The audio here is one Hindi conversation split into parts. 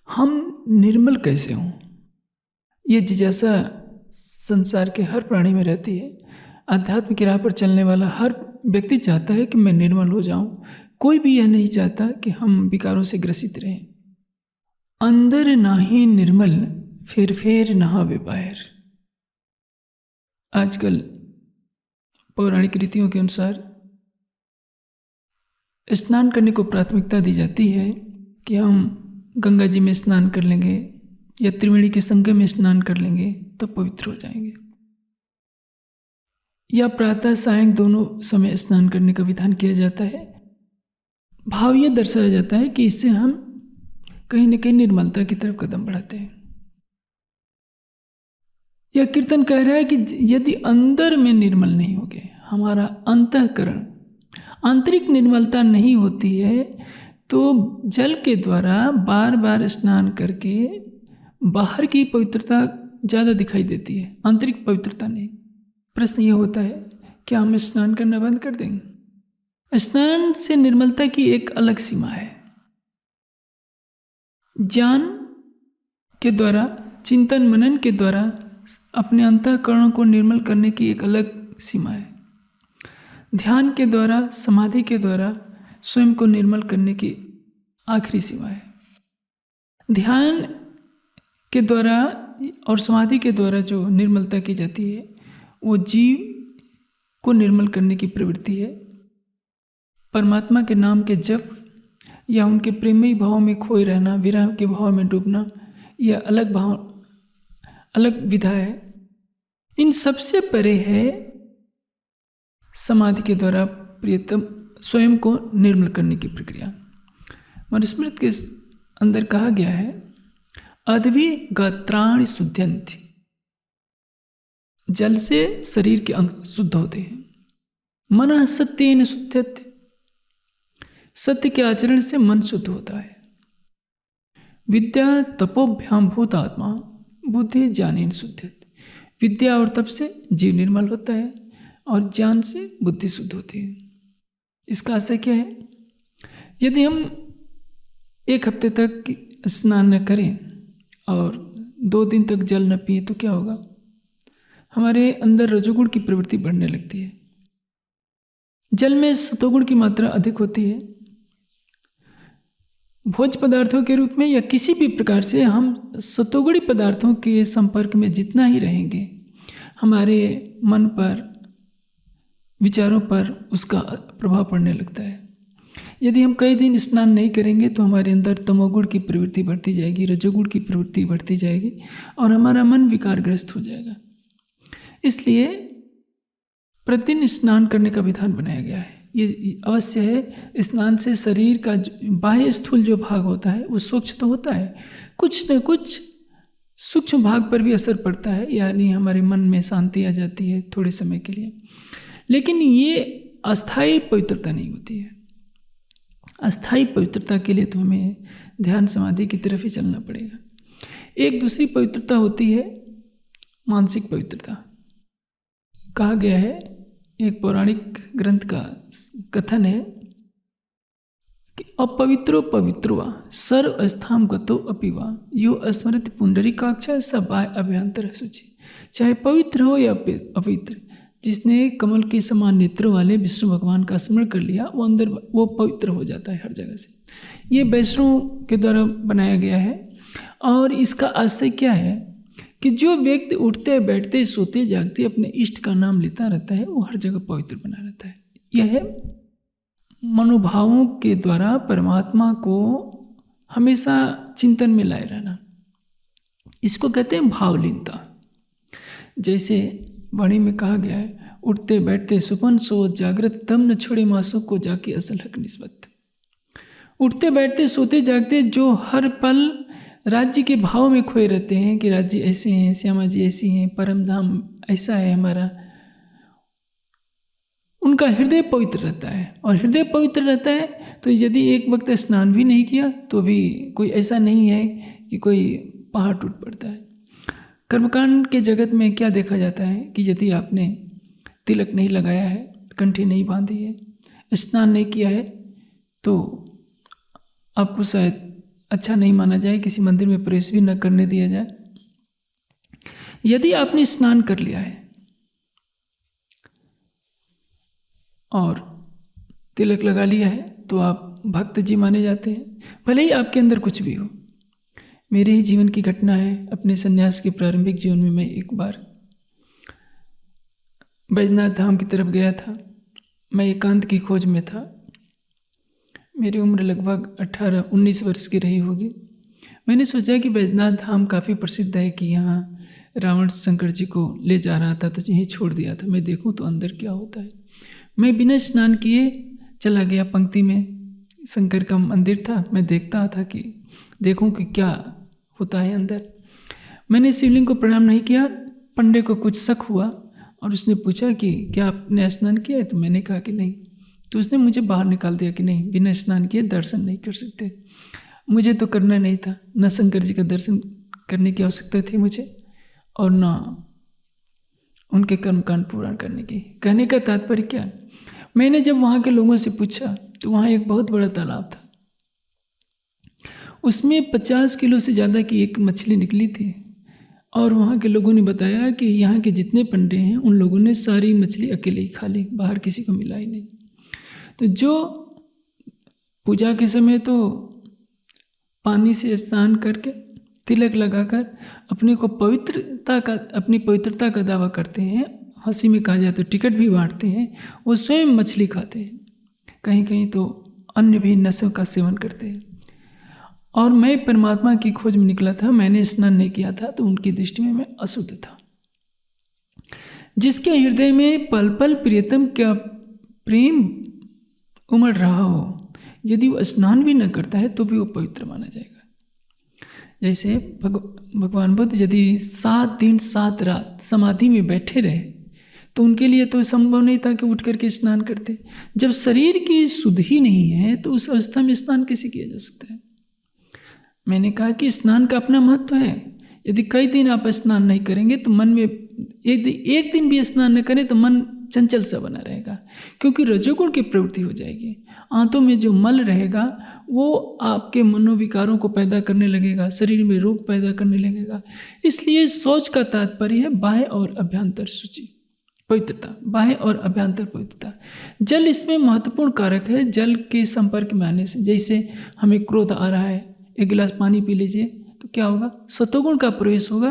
हम निर्मल कैसे हों? ये जिज्ञासा संसार के हर प्राणी में रहती है। आध्यात्म की राह पर चलने वाला हर व्यक्ति चाहता है कि मैं निर्मल हो जाऊं। कोई भी यह नहीं चाहता कि हम विकारों से ग्रसित रहें। अंदर नाहीं निर्मल, फेर फेर नहावे बाहर। आजकल पौराणिक रीतियों के अनुसार स्नान करने को प्राथमिकता दी जाती है कि हम गंगा जी में स्नान कर लेंगे या त्रिवेणी के संगम में स्नान कर लेंगे तो पवित्र हो जाएंगे, या प्रातः सायं दोनों समय स्नान करने का विधान किया जाता है। भाव ये दर्शाया जाता है कि इससे हम कहीं न कहीं निर्मलता की तरफ कदम बढ़ाते हैं। यह कीर्तन कह रहा है कि यदि अंदर में निर्मल नहीं होगे, हमारा अंतःकरण आंतरिक निर्मलता नहीं होती है, तो जल के द्वारा बार बार स्नान करके बाहर की पवित्रता ज़्यादा दिखाई देती है, आंतरिक पवित्रता नहीं। प्रश्न ये होता है, क्या हम स्नान करना बंद कर देंगे? स्नान से निर्मलता की एक अलग सीमा है। ज्ञान के द्वारा, चिंतन मनन के द्वारा अपने अंतःकरणों को निर्मल करने की एक अलग सीमा है। ध्यान के द्वारा, समाधि के द्वारा स्वयं को निर्मल करने की आखिरी सीमा है। ध्यान के द्वारा और समाधि के द्वारा जो निर्मलता की जाती है, वो जीव को निर्मल करने की प्रवृत्ति है। परमात्मा के नाम के जप या उनके प्रेमी भाव में खोए रहना, विरह के भाव में डूबना, यह अलग विधा है। इन सबसे परे है समाधि के द्वारा प्रियतम स्वयं को निर्मल करने की प्रक्रिया। मनुस्मृति के अंदर कहा गया है, अद्भि गात्राणि शुद्ध्यन्ति। जल से शरीर के अंग शुद्ध होते हैं। मनः सत्येन शुद्ध्यति। सत्य के आचरण से मन शुद्ध होता है। विद्या तपोभ्याम भूतात्मा बुद्धि ज्ञानेन शुद्ध्यति। विद्या और तप से जीव निर्मल होता है और ज्ञान से बुद्धि शुद्ध होती है। इसका आशय क्या है? यदि हम एक हफ्ते तक स्नान न करें और 2 दिन तक जल न पिए तो क्या होगा? हमारे अंदर रजोगुण की प्रवृत्ति बढ़ने लगती है। जल में सतोगुण की मात्रा अधिक होती है। भोज्य पदार्थों के रूप में या किसी भी प्रकार से हम सतोगुणी पदार्थों के संपर्क में जितना ही रहेंगे, हमारे मन पर, विचारों पर उसका प्रभाव पड़ने लगता है। यदि हम कई दिन स्नान नहीं करेंगे तो हमारे अंदर तमोगुण की प्रवृत्ति बढ़ती जाएगी, रजोगुण की प्रवृत्ति बढ़ती जाएगी और हमारा मन विकारग्रस्त हो जाएगा। इसलिए प्रतिदिन स्नान करने का विधान बनाया गया है। ये अवश्य है। स्नान से शरीर का बाह्य स्थूल जो भाग होता है वो स्वच्छ तो होता है, कुछ न कुछ सूक्ष्म भाग पर भी असर पड़ता है, यानी हमारे मन में शांति आ जाती है थोड़े समय के लिए। लेकिन ये अस्थायी पवित्रता नहीं होती है। अस्थायी पवित्रता के लिए तो हमें ध्यान समाधि की तरफ ही चलना पड़ेगा। एक दूसरी पवित्रता होती है मानसिक पवित्रता। कहा गया है, एक पौराणिक ग्रंथ का कथन है कि अपवित्रो पवित्रो सर्व स्थाम गतो अपिवा यो स्मृति पुंडरीकाक्षा स बाह्य अभ्यंतर शुचि। चाहे पवित्र हो या अपवित्र, जिसने कमल के समान नेत्रों वाले विष्णु भगवान का स्मरण कर लिया, वो अंदर वो पवित्र हो जाता है हर जगह से। ये वैष्णव के द्वारा बनाया गया है। और इसका आशय क्या है कि जो व्यक्ति उठते बैठते सोते जागते अपने इष्ट का नाम लेता रहता है, वो हर जगह पवित्र बना रहता है। यह है मनोभावों के द्वारा परमात्मा को हमेशा चिंतन में लाए रहना। इसको कहते हैं भावलीनता। जैसे वाणी में कहा गया है, उठते बैठते सुपन सो जागृत तम न छोड़े मासों को जाके असल हक निस्बत। उठते बैठते सोते जागते जो हर पल राज्य के भाव में खोए रहते हैं कि राज्य ऐसे हैं, श्यामा जी ऐसी हैं, परम धाम ऐसा है हमारा, उनका हृदय पवित्र रहता है। और हृदय पवित्र रहता है तो यदि एक वक्त स्नान भी नहीं किया तो भी कोई ऐसा नहीं है कि कोई पहाड़ टूट पड़ता है। कर्मकांड के जगत में क्या देखा जाता है कि यदि आपने तिलक नहीं लगाया है, कंठी नहीं बांधी है, स्नान नहीं किया है, तो आपको शायद अच्छा नहीं माना जाए, किसी मंदिर में प्रवेश भी न करने दिया जाए। यदि आपने स्नान कर लिया है और तिलक लगा लिया है तो आप भक्त जी माने जाते हैं, भले ही आपके अंदर कुछ भी हो। मेरे ही जीवन की घटना है। अपने सन्यास के प्रारंभिक जीवन में मैं एक बार बैजनाथ धाम की तरफ गया था। मैं एकांत की खोज में था। मेरी उम्र लगभग 18-19 वर्ष की रही होगी। मैंने सोचा कि बैजनाथ धाम काफ़ी प्रसिद्ध है, कि यहाँ रावण शंकर जी को ले जा रहा था, तो यहीं छोड़ दिया था। मैं देखूं तो अंदर क्या होता है। मैं बिना स्नान किए चला गया। पंक्ति में शंकर का मंदिर था। मैं देखता था कि देखूं कि क्या होता है अंदर। मैंने शिवलिंग को प्रणाम नहीं किया। पंडे को कुछ शक हुआ और उसने पूछा कि क्या आपने स्नान किया है? तो मैंने कहा कि नहीं। तो उसने मुझे बाहर निकाल दिया कि नहीं, बिना स्नान किए दर्शन नहीं कर सकते। मुझे तो करना नहीं था, न शंकर जी का दर्शन करने की आवश्यकता थी मुझे, और न उनके कर्मकांड पूर्ण करने की। कहने का तात्पर्य क्या, मैंने जब वहाँ के लोगों से पूछा तो वहाँ एक बहुत बड़ा तालाब था। उसमें 50 किलो से ज़्यादा की एक मछली निकली थी, और वहाँ के लोगों ने बताया कि यहाँ के जितने पंडे हैं उन लोगों ने सारी मछली अकेले ही खा ली, बाहर किसी को मिला ही नहीं। तो जो पूजा के समय तो पानी से स्नान करके तिलक लगाकर अपनी पवित्रता का दावा करते हैं, हंसी में कहा जाए तो टिकट भी बांटते हैं, वो स्वयं मछली खाते हैं। कहीं कहीं तो अन्य भी नशों का सेवन करते हैं। और मैं परमात्मा की खोज में निकला था। मैंने स्नान नहीं किया था, तो उनकी दृष्टि में मैं अशुद्ध था। जिसके हृदय में पल पल प्रियतम का प्रेम उमड़ रहा हो, यदि वो स्नान भी न करता है तो भी वो पवित्र माना जाएगा। जैसे भगवान बुद्ध यदि 7 दिन 7 रात समाधि में बैठे रहे, तो उनके लिए तो संभव नहीं था कि उठ करके स्नान करते। जब शरीर की शुद्ध ही नहीं है तो उस अवस्था में स्नान कैसे किया जा सकता है। मैंने कहा कि स्नान का अपना महत्व है। यदि कई दिन आप स्नान नहीं करेंगे तो मन में एक दिन भी स्नान न करें तो मन चंचल सा बना रहेगा, क्योंकि रजोगुण की प्रवृत्ति हो जाएगी। आंतों में जो मल रहेगा वो आपके मनोविकारों को पैदा करने लगेगा, शरीर में रोग पैदा करने लगेगा। इसलिए शौच का तात्पर्य है बाह्य और अभ्यंतर शुचि, पवित्रता, बाह्य और अभ्यंतर पवित्रता। जल इसमें महत्वपूर्ण कारक है। जल के संपर्क में आने से, जैसे हमें क्रोध आ रहा है, एक गिलास पानी पी लीजिए तो क्या होगा, सतोगुण का प्रवेश होगा,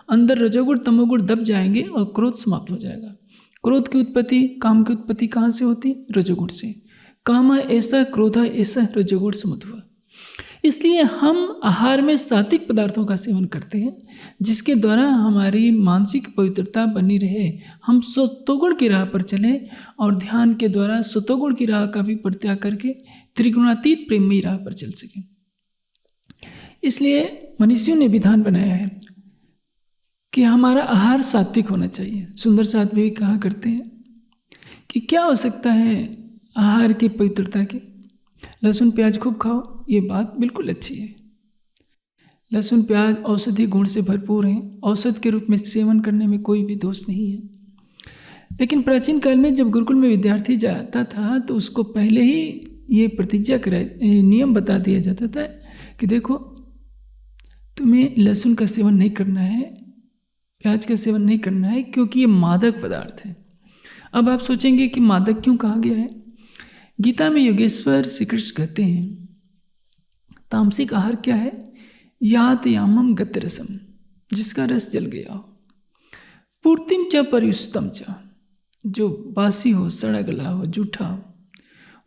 अंदर रजोगुण तमोगुण दब जाएंगे और क्रोध समाप्त हो जाएगा। क्रोध की उत्पत्ति, काम की उत्पत्ति कहाँ से होती? रजोगुण से। काम ऐसा, क्रोध ऐसा, रजोगुण समत हुआ। इसलिए हम आहार में सात्विक पदार्थों का सेवन करते हैं, जिसके द्वारा हमारी मानसिक पवित्रता बनी रहे। हम सतोगुण की राह पर चलें और ध्यान के द्वारा सतोगुण की राह का भी परित्याग करके त्रिगुणातीत प्रेममयी राह पर चल सकें। इसलिए मनीषियों ने विधान बनाया है कि हमारा आहार सात्विक होना चाहिए। सुंदर साथ भी कहा करते हैं कि क्या हो सकता है आहार की पवित्रता की, लहसुन प्याज खूब खाओ, ये बात बिल्कुल अच्छी है। लहसुन प्याज औषधि गुण से भरपूर हैं, औषध के रूप में सेवन करने में कोई भी दोष नहीं है। लेकिन प्राचीन काल में जब गुरुकुल में विद्यार्थी जाता था तो उसको पहले ही ये प्रतिज्ञा नियम बता दिया जाता था कि देखो तुम्हें लहसुन का सेवन नहीं करना है, प्याज का सेवन नहीं करना है, क्योंकि ये मादक पदार्थ है। अब आप सोचेंगे कि मादक क्यों कहा गया है। गीता में योगेश्वर श्री कृष्ण कहते हैं तामसिक आहार क्या है, यात यामम गत रसम, जिसका रस जल गया हो, पूर्तिम च परियुष्टम च, जो बासी हो, सड़ा गला हो, जूठा हो,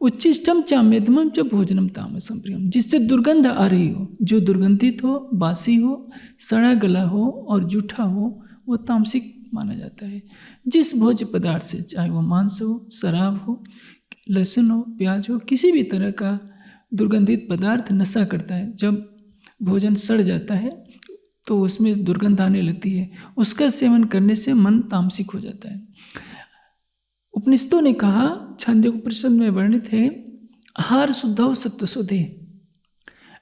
उच्चिष्टम च मेदमम च भोजनम तामसम प्रियम, जिससे दुर्गंध आ रही हो, जो दुर्गंधित हो, बासी हो, सड़ा गला हो और जूठा हो, वो तामसिक माना जाता है। जिस भोज्य पदार्थ से, चाहे वो मांस हो, शराब हो, लहसुन हो, प्याज हो, किसी भी तरह का दुर्गंधित पदार्थ नशा करता है। जब भोजन सड़ जाता है तो उसमें दुर्गंध आने लगती है, उसका सेवन करने से मन तामसिक हो जाता है। उपनिषदों ने कहा, छांदोग्योपनिषद में वर्णित है, आहार शुद्धौ सत्व शुद्धि।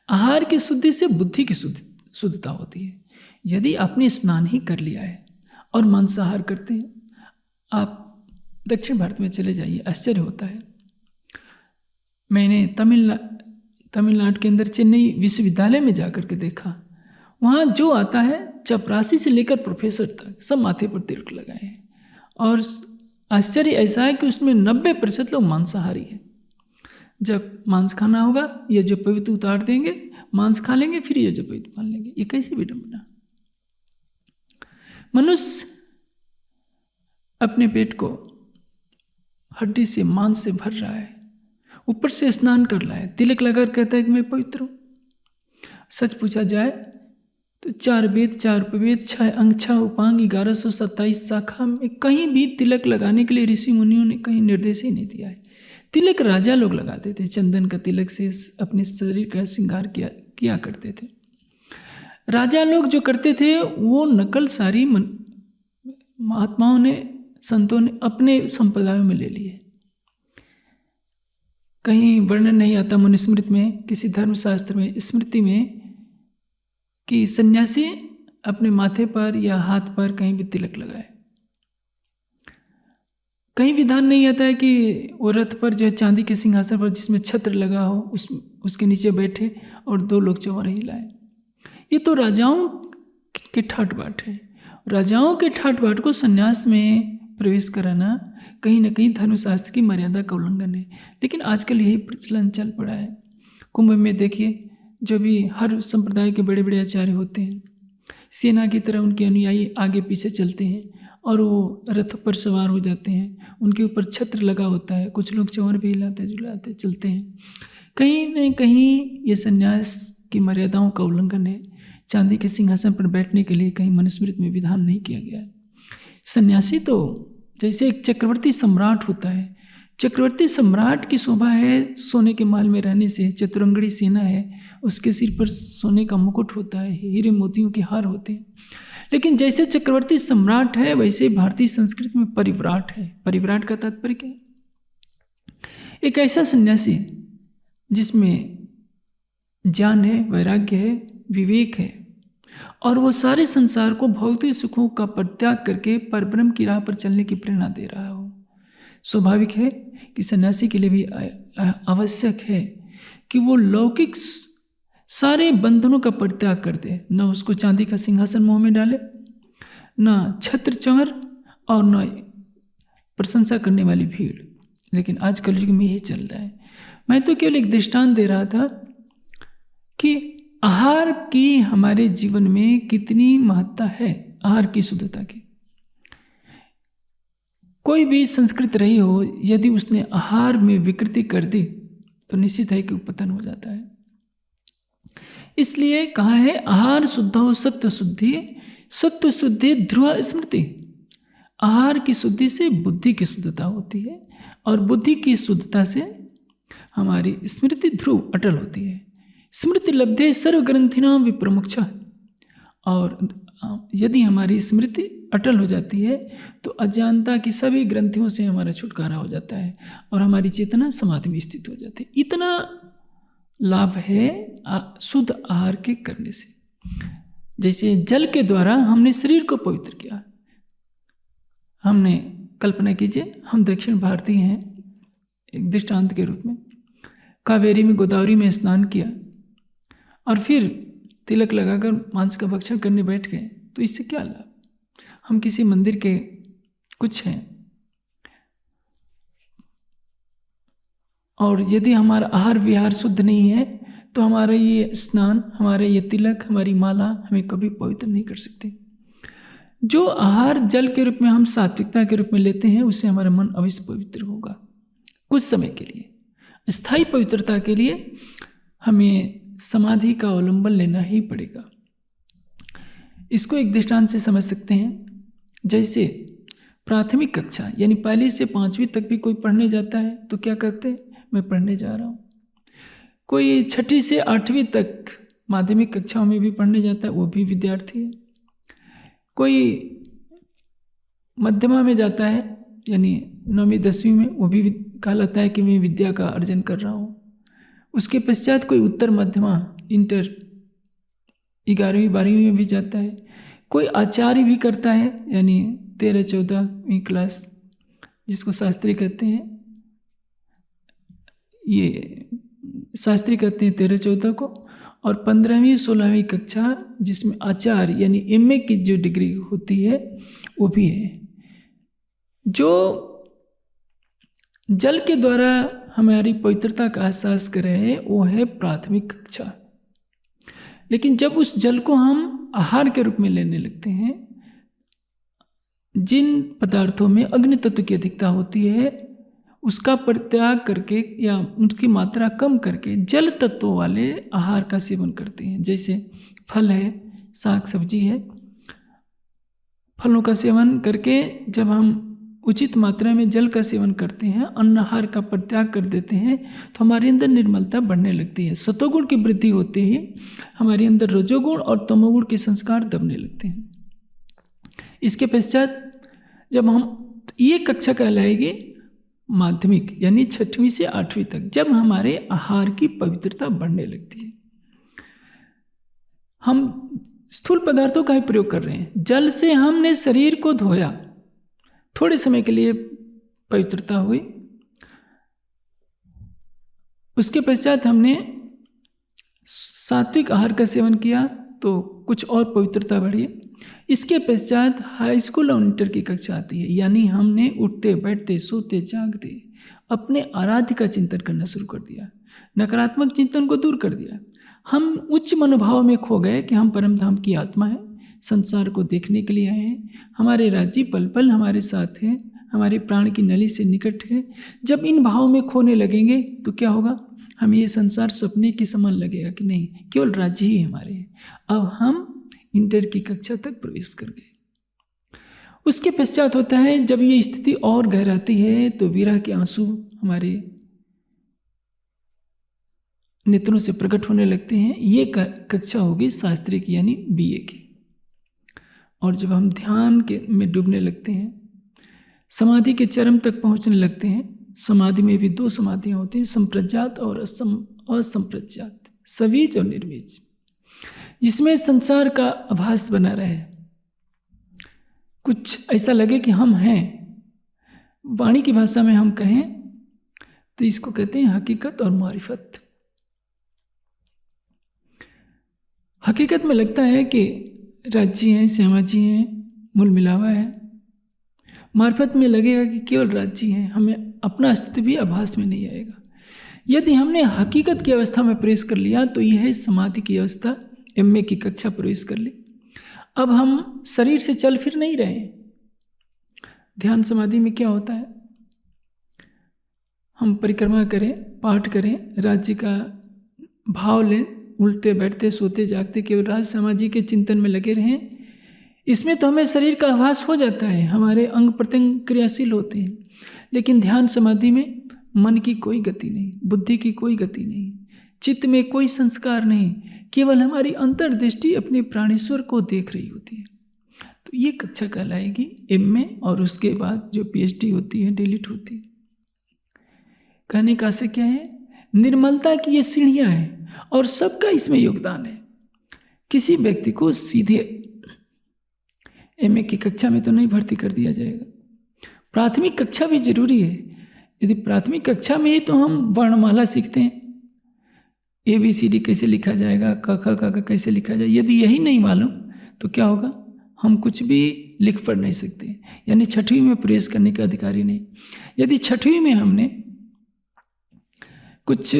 आहार की शुद्धि से बुद्धि की शुद्धता होती है। यदि आपने स्नान ही कर लिया है और मांसाहार करते हैं, आप दक्षिण भारत में चले जाइए, आश्चर्य होता है। मैंने तमिलनाडु के अंदर चेन्नई विश्वविद्यालय में जाकर के देखा, वहाँ जो आता है चपरासी से लेकर प्रोफेसर तक सब माथे पर तिलक लगाए हैं। और आश्चर्य ऐसा है कि उसमें 90% लोग मांसाहारी हैं। जब मांस खाना होगा ये जो पवित्र उतार देंगे, मांस खा लेंगे, फिर ये जो पवित्र मान लेंगे। ये कैसी विडंबना। मनुष्य अपने पेट को हड्डी से मांस से भर रहा है, ऊपर से स्नान कर रहा है, तिलक लगाकर कहता है कि मैं पवित्र हूँ। सच पूछा जाए तो 4 वेद 4 उपवेद 6 अंग 6 उपांग 1127 शाखा में कहीं भी तिलक लगाने के लिए ऋषि मुनियों ने कहीं निर्देश ही नहीं दिया है। तिलक राजा लोग लगाते थे, चंदन का तिलक से अपने शरीर का श्रृंगार किया करते थे। राजा लोग जो करते थे वो नकल सारी महात्माओं ने, संतों ने अपने संप्रदायों में ले लिए। कहीं वर्णन नहीं आता मनुस्मृति में, किसी धर्मशास्त्र में, स्मृति में कि सन्यासी अपने माथे पर या हाथ पर कहीं भी तिलक लगाए। कहीं विधान नहीं आता है कि वो रथ पर जो है चांदी के सिंहासन पर जिसमें छत्र लगा हो उसके नीचे बैठे और 2 लोग चौर हिलाए। ये तो राजाओं के ठाट बाट है। राजाओं के ठाट बाट को सन्यास में प्रवेश कराना कहीं ना कहीं धर्मशास्त्र की मर्यादा का उल्लंघन है। लेकिन आजकल यही प्रचलन चल पड़ा है। कुंभ में देखिए, जो भी हर संप्रदाय के बड़े बड़े आचार्य होते हैं, सेना की तरह उनके अनुयायी आगे पीछे चलते हैं और वो रथ पर सवार हो जाते हैं। उनके ऊपर छत्र लगा होता है, कुछ लोग चौर भी हिलाते झुलाते चलते हैं। कहीं न कहीं ये सन्यास की मर्यादाओं का उल्लंघन है। चांदी के सिंहासन पर बैठने के लिए कहीं मनुस्मृति में विधान नहीं किया गया है। सन्यासी तो जैसे एक चक्रवर्ती सम्राट होता है, चक्रवर्ती सम्राट की शोभा है सोने के महल में रहने से। चतुरंगड़ी सेना है, उसके सिर पर सोने का मुकुट होता है, हीरे मोतियों के हार होते हैं। लेकिन जैसे चक्रवर्ती सम्राट है वैसे भारतीय संस्कृति में परिव्राट है। परिव्राट का तात्पर्य क्या है? एक ऐसा सन्यासी जिसमें ज्ञान है, वैराग्य है, विवेक है और वो सारे संसार को भौतिक सुखों का परित्याग करके परब्रह्म की राह पर चलने की प्रेरणा दे रहा हो। स्वाभाविक है कि सन्यासी के लिए भी आवश्यक है कि वो लौकिक सारे बंधनों का परित्याग कर दे। न उसको चांदी का सिंहासन मुंह में डाले, न छत्र चंवर और न प्रशंसा करने वाली भीड़। लेकिन आज कलयुग में यही चल रहा है। मैं तो केवल एक दृष्टांत दे रहा था कि आहार की हमारे जीवन में कितनी महत्ता है, आहार की शुद्धता की। कोई भी संस्कृत रही हो, यदि उसने आहार में विकृति कर दी तो निश्चित है कि पतन हो जाता है। इसलिए कहा है आहार शुद्धो सत्व शुद्धि, सत्व शुद्धि ध्रुव स्मृति। आहार की शुद्धि से बुद्धि की शुद्धता होती है और बुद्धि की शुद्धता से हमारी स्मृति ध्रुव अटल होती है। स्मृति लब्धे सर्व ग्रंथिनाम विप्रमुक्षा। और यदि हमारी स्मृति अटल हो जाती है तो अज्ञानता की सभी ग्रंथियों से हमारा छुटकारा हो जाता है और हमारी चेतना समाधि में स्थित हो जाती है। इतना लाभ है शुद्ध आहार के करने से। जैसे जल के द्वारा हमने शरीर को पवित्र किया। हमने कल्पना कीजिए, हम दक्षिण भारतीय हैं, एक दृष्टांत के रूप में कावेरी में गोदावरी में स्नान किया और फिर तिलक लगाकर मांस का भक्षण करने बैठ गए, तो इससे क्या लाभ? हम किसी मंदिर के कुछ हैं और यदि हमारा आहार विहार शुद्ध नहीं है तो हमारा ये स्नान, हमारा ये तिलक, हमारी माला हमें कभी पवित्र नहीं कर सकते। जो आहार जल के रूप में हम सात्विकता के रूप में लेते हैं उससे हमारा मन अवश्य पवित्र होगा कुछ समय के लिए। स्थायी पवित्रता के लिए हमें समाधि का अवलंबन लेना ही पड़ेगा। इसको एक दृष्टांत से समझ सकते हैं। जैसे प्राथमिक कक्षा यानी 1 से 5वीं तक भी कोई पढ़ने जाता है तो क्या कहते हैं? मैं पढ़ने जा रहा हूँ। कोई 6ठी से 8वीं तक माध्यमिक कक्षाओं में भी पढ़ने जाता है, वो भी विद्यार्थी है। कोई मध्यमा में जाता है यानी 9वीं 10वीं में, वो भी कहलाता है कि मैं विद्या का अर्जन कर रहा हूँ। उसके पश्चात कोई उत्तर मध्यमा इंटर 11वीं 12वीं में भी जाता है। कोई आचार्य भी करता है यानी 13-14वीं क्लास जिसको शास्त्री कहते हैं, ये शास्त्री कहते हैं 13-14 को, और 15वीं 16वीं कक्षा जिसमें आचार्य यानी एमए की जो डिग्री होती है वो भी है। जो जल के द्वारा हमारी पवित्रता का एहसास कर रहे हैं वो है प्राथमिक कक्षा। लेकिन जब उस जल को हम आहार के रूप में लेने लगते हैं, जिन पदार्थों में अग्नि तत्व की अधिकता होती है उसका परित्याग करके या उनकी मात्रा कम करके जल तत्वों वाले आहार का सेवन करते हैं। जैसे फल है, साग सब्जी है, फलों का सेवन करके जब हम उचित मात्रा में जल का सेवन करते हैं, अन्न आहार का परित्याग कर देते हैं, तो हमारे अंदर निर्मलता बढ़ने लगती है। सतोगुण की वृद्धि होते ही हमारे अंदर रजोगुण और तमोगुण के संस्कार दबने लगते हैं। इसके पश्चात जब हम, ये कक्षा कहलाएगी माध्यमिक यानी 6वीं से 8वीं तक, जब हमारे आहार की पवित्रता बढ़ने लगती है। हम स्थूल पदार्थों का ही प्रयोग कर रहे हैं। जल से हमने शरीर को धोया, थोड़े समय के लिए पवित्रता हुई, उसके पश्चात हमने सात्विक आहार का सेवन किया तो कुछ और पवित्रता बढ़ी। इसके पश्चात हाई स्कूल और इंटर की कक्षा आती है, यानी हमने उठते बैठते सोते जागते अपने आराध्य का चिंतन करना शुरू कर दिया, नकारात्मक चिंतन को दूर कर दिया। हम उच्च मनोभाव में खो गए कि हम परमधाम की आत्मा है, संसार को देखने के लिए आए हैं, हमारे राज्य पल पल हमारे साथ है, हमारे प्राण की नली से निकट है। जब इन भाव में खोने लगेंगे तो क्या होगा, हमें ये संसार सपने के समान लगेगा कि नहीं, केवल राज्य ही हमारे हैं। अब हम इंटर की कक्षा तक प्रवेश कर गए। उसके पश्चात होता है जब ये स्थिति और गहराती है तो विरह के आंसू हमारे नेत्रों से प्रकट होने लगते हैं। ये कक्षा होगी शास्त्री की यानी बीए की। और जब हम ध्यान के में डूबने लगते हैं, समाधि के चरम तक पहुंचने लगते हैं। समाधि में भी 2 समाधियां होती हैं, संप्रज्ञात और असंप्रज्ञात, सवीज और निर्वीज, जिसमें संसार का आभास बना रहे, कुछ ऐसा लगे कि हम हैं। वाणी की भाषा में हम कहें तो इसको कहते हैं हकीकत और मारिफत। हकीकत में लगता है कि राज्य हैं, श्यामा जी हैं, मूल मिलावा है। मार्फत में लगेगा कि केवल राज्य हैं, हमें अपना अस्तित्व भी आभास में नहीं आएगा। यदि हमने हकीकत की अवस्था में प्रवेश कर लिया तो यह है समाधि की अवस्था, एमए की कक्षा प्रवेश कर ली। अब हम शरीर से चल फिर नहीं रहे। ध्यान समाधि में क्या होता है, हम परिक्रमा करें, पाठ करें, राज्य का भाव लें, उल्टे बैठते सोते जागते केवल राज समाधि के चिंतन में लगे रहें। इसमें तो हमें शरीर का आभास हो जाता है, हमारे अंग प्रत्यंग क्रियाशील होते हैं। लेकिन ध्यान समाधि में मन की कोई गति नहीं, बुद्धि की कोई गति नहीं, चित्त में कोई संस्कार नहीं, केवल हमारी अंतर्दृष्टि अपने प्राणेश्वर को देख रही होती है। तो ये कक्षा कहलाएगी एमए। और उसके बाद जो पीएचडी होती है, डिलीट होती है। कहने का आशय क्या है, निर्मलता की ये सीढ़ियाँ हैं और सबका इसमें योगदान है। किसी व्यक्ति को सीधे एमए की कक्षा में तो नहीं भर्ती कर दिया जाएगा। प्राथमिक कक्षा भी जरूरी है। यदि प्राथमिक कक्षा में ही तो हम वर्णमाला सीखते हैं, ABCD कैसे लिखा जाएगा, क ख ग कैसे लिखा जाए, यदि यही नहीं मालूम तो क्या होगा, हम कुछ भी लिख पढ़ नहीं सकते, यानी 6वीं में प्रवेश करने का अधिकारी नहीं। यदि 6वीं में हमने कुछ,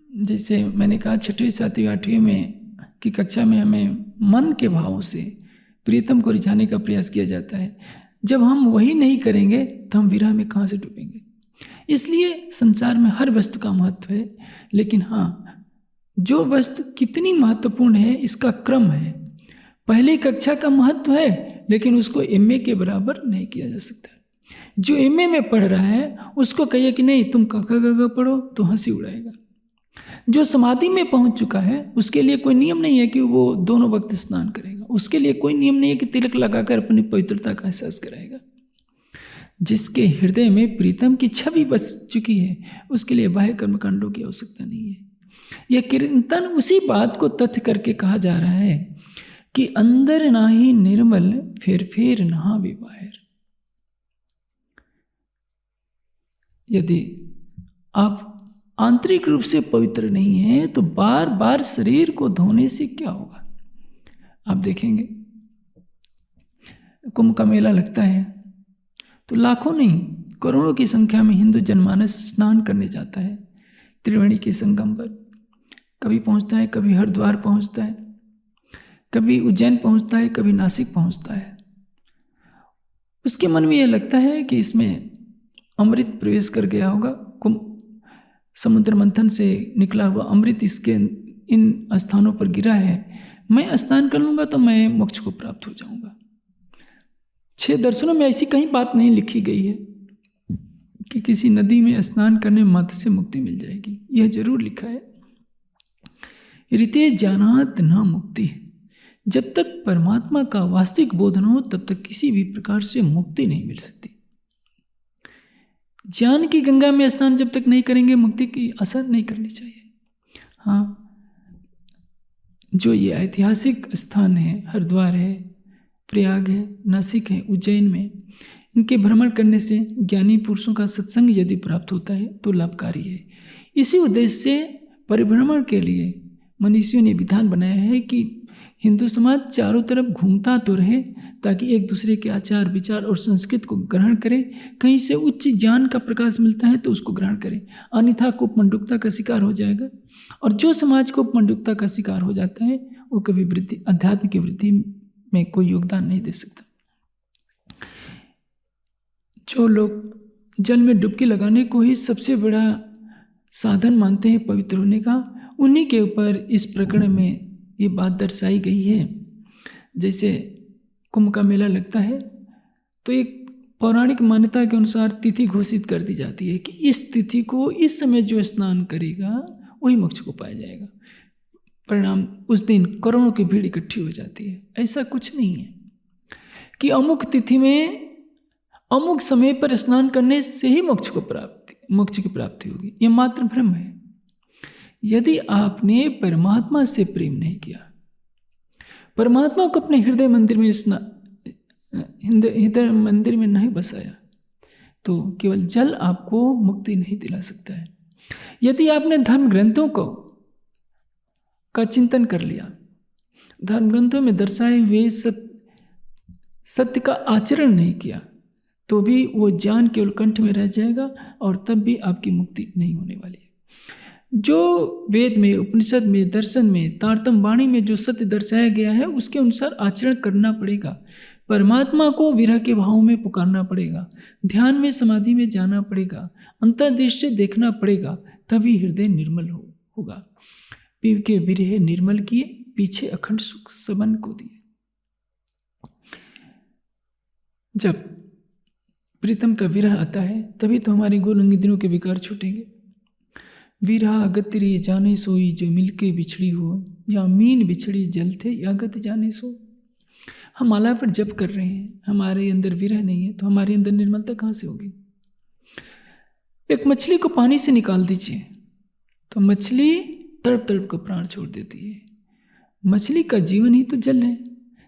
जैसे मैंने कहा 6वीं 7वीं 8वीं में की कक्षा में हमें मन के भावों से प्रियतम को रिझाने का प्रयास किया जाता है, जब हम वही नहीं करेंगे तो हम विरह में कहाँ से डूबेंगे। इसलिए संसार में हर वस्तु का महत्व है, लेकिन हाँ, जो वस्तु कितनी महत्वपूर्ण है इसका क्रम है। पहली कक्षा का महत्व है, लेकिन उसको एमए के बराबर नहीं किया जा सकता। जो एमए में पढ़ रहा है उसको कहिए कि नहीं तुम क ख ग पढ़ो तो हंसी उड़ाएगा। जो समाधि में पहुंच चुका है उसके लिए कोई नियम नहीं है कि वो दोनों वक्त स्नान करेगा, उसके लिए कोई नियम नहीं है कि तिलक लगाकर अपनी पवित्रता का एहसास कराएगा। जिसके हृदय में प्रीतम की छवि बस चुकी है उसके लिए बाह्य कर्मकांडों की आवश्यकता नहीं है। यह कीर्तन उसी बात को तथ्य करके कहा जा रहा है कि अंदर नाही निर्मल फेर फेर नहा भी बाहर। यदि आप आंतरिक रूप से पवित्र नहीं हैं तो बार बार शरीर को धोने से क्या होगा? आप देखेंगे कुंभ का मेला लगता है तो लाखों नहीं करोड़ों की संख्या में हिंदू जनमानस स्नान करने जाता है त्रिवेणी के संगम पर। कभी पहुंचता है, कभी हरिद्वार पहुंचता है, कभी उज्जैन पहुंचता है, कभी नासिक पहुंचता है। उसके मन में यह लगता है कि इसमें अमृत प्रवेश कर गया होगा, समुद्र मंथन से निकला हुआ अमृत इसके इन स्थानों पर गिरा है, मैं स्नान कर लूँगा तो मैं मोक्ष को प्राप्त हो जाऊँगा। 6 दर्शनों में ऐसी कहीं बात नहीं लिखी गई है कि किसी नदी में स्नान करने मात्र से मुक्ति मिल जाएगी। यह जरूर लिखा है ऋते ज्ञानात् न मुक्ति है। जब तक परमात्मा का वास्तविक बोध न हो तब तक किसी भी प्रकार से मुक्ति नहीं मिल सकती। ज्ञान की गंगा में स्नान जब तक नहीं करेंगे मुक्ति की आशा नहीं करनी चाहिए। हाँ, जो ये ऐतिहासिक स्थान है, हरिद्वार है, प्रयाग है, नासिक है, उज्जैन में, इनके भ्रमण करने से ज्ञानी पुरुषों का सत्संग यदि प्राप्त होता है तो लाभकारी है। इसी उद्देश्य से परिभ्रमण के लिए मनीषियों ने विधान बनाया है कि हिंदू समाज चारों तरफ घूमता तो रहे ताकि एक दूसरे के आचार विचार और संस्कृति को ग्रहण करे। कहीं से उच्च ज्ञान का प्रकाश मिलता है तो उसको ग्रहण करें, अन्यथा कुपमंडुकता का शिकार हो जाएगा। और जो समाज को कुपमंडुकता का शिकार हो जाता है वो कभी वृद्धि, अध्यात्म की वृद्धि में कोई योगदान नहीं दे सकता। जो लोग जल में डुबकी लगाने को ही सबसे बड़ा साधन मानते हैं पवित्र होने का, उन्हीं के ऊपर इस प्रकरण में ये बात दर्शाई गई है। जैसे कुंभ का मेला लगता है तो एक पौराणिक मान्यता के अनुसार तिथि घोषित कर दी जाती है कि इस तिथि को इस समय जो स्नान करेगा वही मोक्ष को पाया जाएगा। परिणाम उस दिन करोड़ों की भीड़ इकट्ठी हो जाती है। ऐसा कुछ नहीं है कि अमुक तिथि में अमुक समय पर स्नान करने से ही मोक्ष की प्राप्ति होगी। ये मात्र भ्रम है। यदि आपने परमात्मा से प्रेम नहीं किया, परमात्मा को अपने हृदय मंदिर में नहीं बसाया, तो केवल जल आपको मुक्ति नहीं दिला सकता है। यदि आपने धर्म ग्रंथों का चिंतन कर लिया, धर्म ग्रंथों में दर्शाए हुए सत्य का आचरण नहीं किया, तो भी वो ज्ञान केवल कंठ में रह जाएगा और तब भी आपकी मुक्ति नहीं होने वाली है। जो वेद में, उपनिषद में, दर्शन में, तारतम वाणी में जो सत्य दर्शाया गया है उसके अनुसार आचरण करना पड़ेगा। परमात्मा को विरह के भाव में पुकारना पड़ेगा, ध्यान में, समाधि में जाना पड़ेगा, अंतर्दृष्टि से देखना पड़ेगा, तभी हृदय निर्मल होगा। पीव के विरह निर्मल किए, पीछे अखंड सुख सबन को दिए। जब प्रीतम का विरह आता है तभी तो हमारे गोरंगिदिनों के विकार छूटेंगे। विरह गति जाने सोई जो मिलके बिछड़ी हो, या मीन बिछड़ी जल थे या गत जाने सो। हम माला पर जप कर रहे हैं, हमारे अंदर विरह नहीं है तो हमारे अंदर निर्मलता कहाँ से होगी? एक मछली को पानी से निकाल दीजिए तो मछली तड़प तड़प कर प्राण छोड़ देती है। मछली का जीवन ही तो जल है,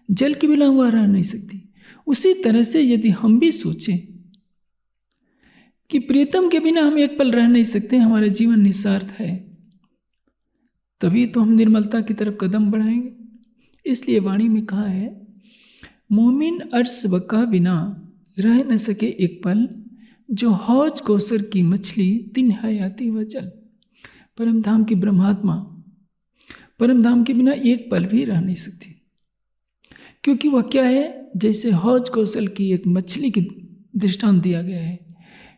जल के बिना वह रह नहीं सकती। उसी तरह से यदि हम भी सोचें कि प्रीतम के बिना हम एक पल रह नहीं सकते, हमारा जीवन निस्वार्थ है, तभी तो हम निर्मलता की तरफ कदम बढ़ाएंगे। इसलिए वाणी में कहा है, मोमिन अर्श बका बिना रह न सके एक पल, जो हौज कौसर की मछली दिन हयाती व जल। परम धाम की ब्रह्मात्मा परम धाम के बिना एक पल भी रह नहीं सकती, क्योंकि वह क्या है? जैसे हौज कौशल की एक मछली की दृष्टांत दिया गया है।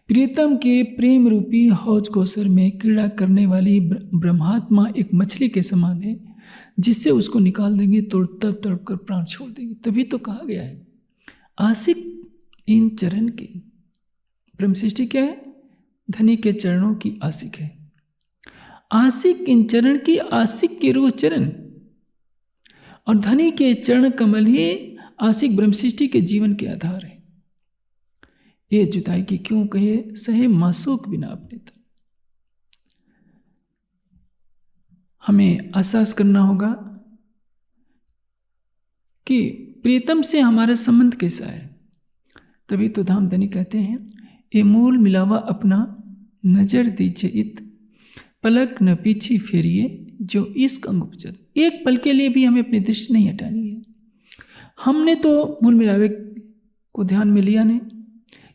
प्रीतम के प्रेम रूपी हौज कौशल में क्रीड़ा करने वाली ब्रह्मात्मा एक मछली के समान है, जिससे उसको निकाल देंगे तो तड़प तड़प कर प्राण छोड़ देंगे। तभी तो कहा गया है, आशिक इन चरण की। ब्रह्म सृष्टि क्या है? धनी के चरणों की आशिक है। आशिक इन चरण की, आशिक के रूह चरण, और धनी के चरण कमल ही आशिक ब्रह्म सृष्टि के जीवन के आधार है। ये जुदाई की क्यों कहे, सहे मासूक बिना अपने तन। हमें एहसास करना होगा कि प्रीतम से हमारा संबंध कैसा है। तभी तो धाम धनी कहते हैं, ये मूल मिलावा अपना नजर दीजिए इत, पलक न पीछे फेरिए, जो इश्क अंग उपजत। एक पल के लिए भी हमें अपनी दृष्टि नहीं हटानी है। हमने तो मूल मिलावे को ध्यान में लिया नहीं,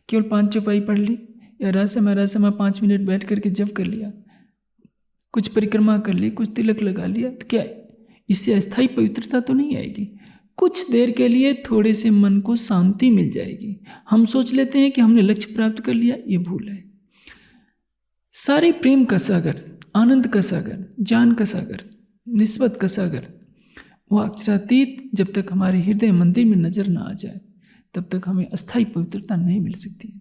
केवल 5 चौपाई पढ़ ली या रासमा 5 मिनट बैठ करके जप कर लिया, कुछ परिक्रमा कर ली, कुछ तिलक लगा लिया, तो क्या इससे अस्थायी पवित्रता तो नहीं आएगी? कुछ देर के लिए थोड़े से मन को शांति मिल जाएगी। हम सोच लेते हैं कि हमने लक्ष्य प्राप्त कर लिया, ये भूल है। सारे प्रेम का सागर, आनंद का सागर, ज्ञान का सागर, निस्बत का सागर, वो अक्षरातीत जब तक हमारे हृदय मंदिर में नजर ना आ जाए तब तक हमें अस्थायी पवित्रता नहीं मिल सकती।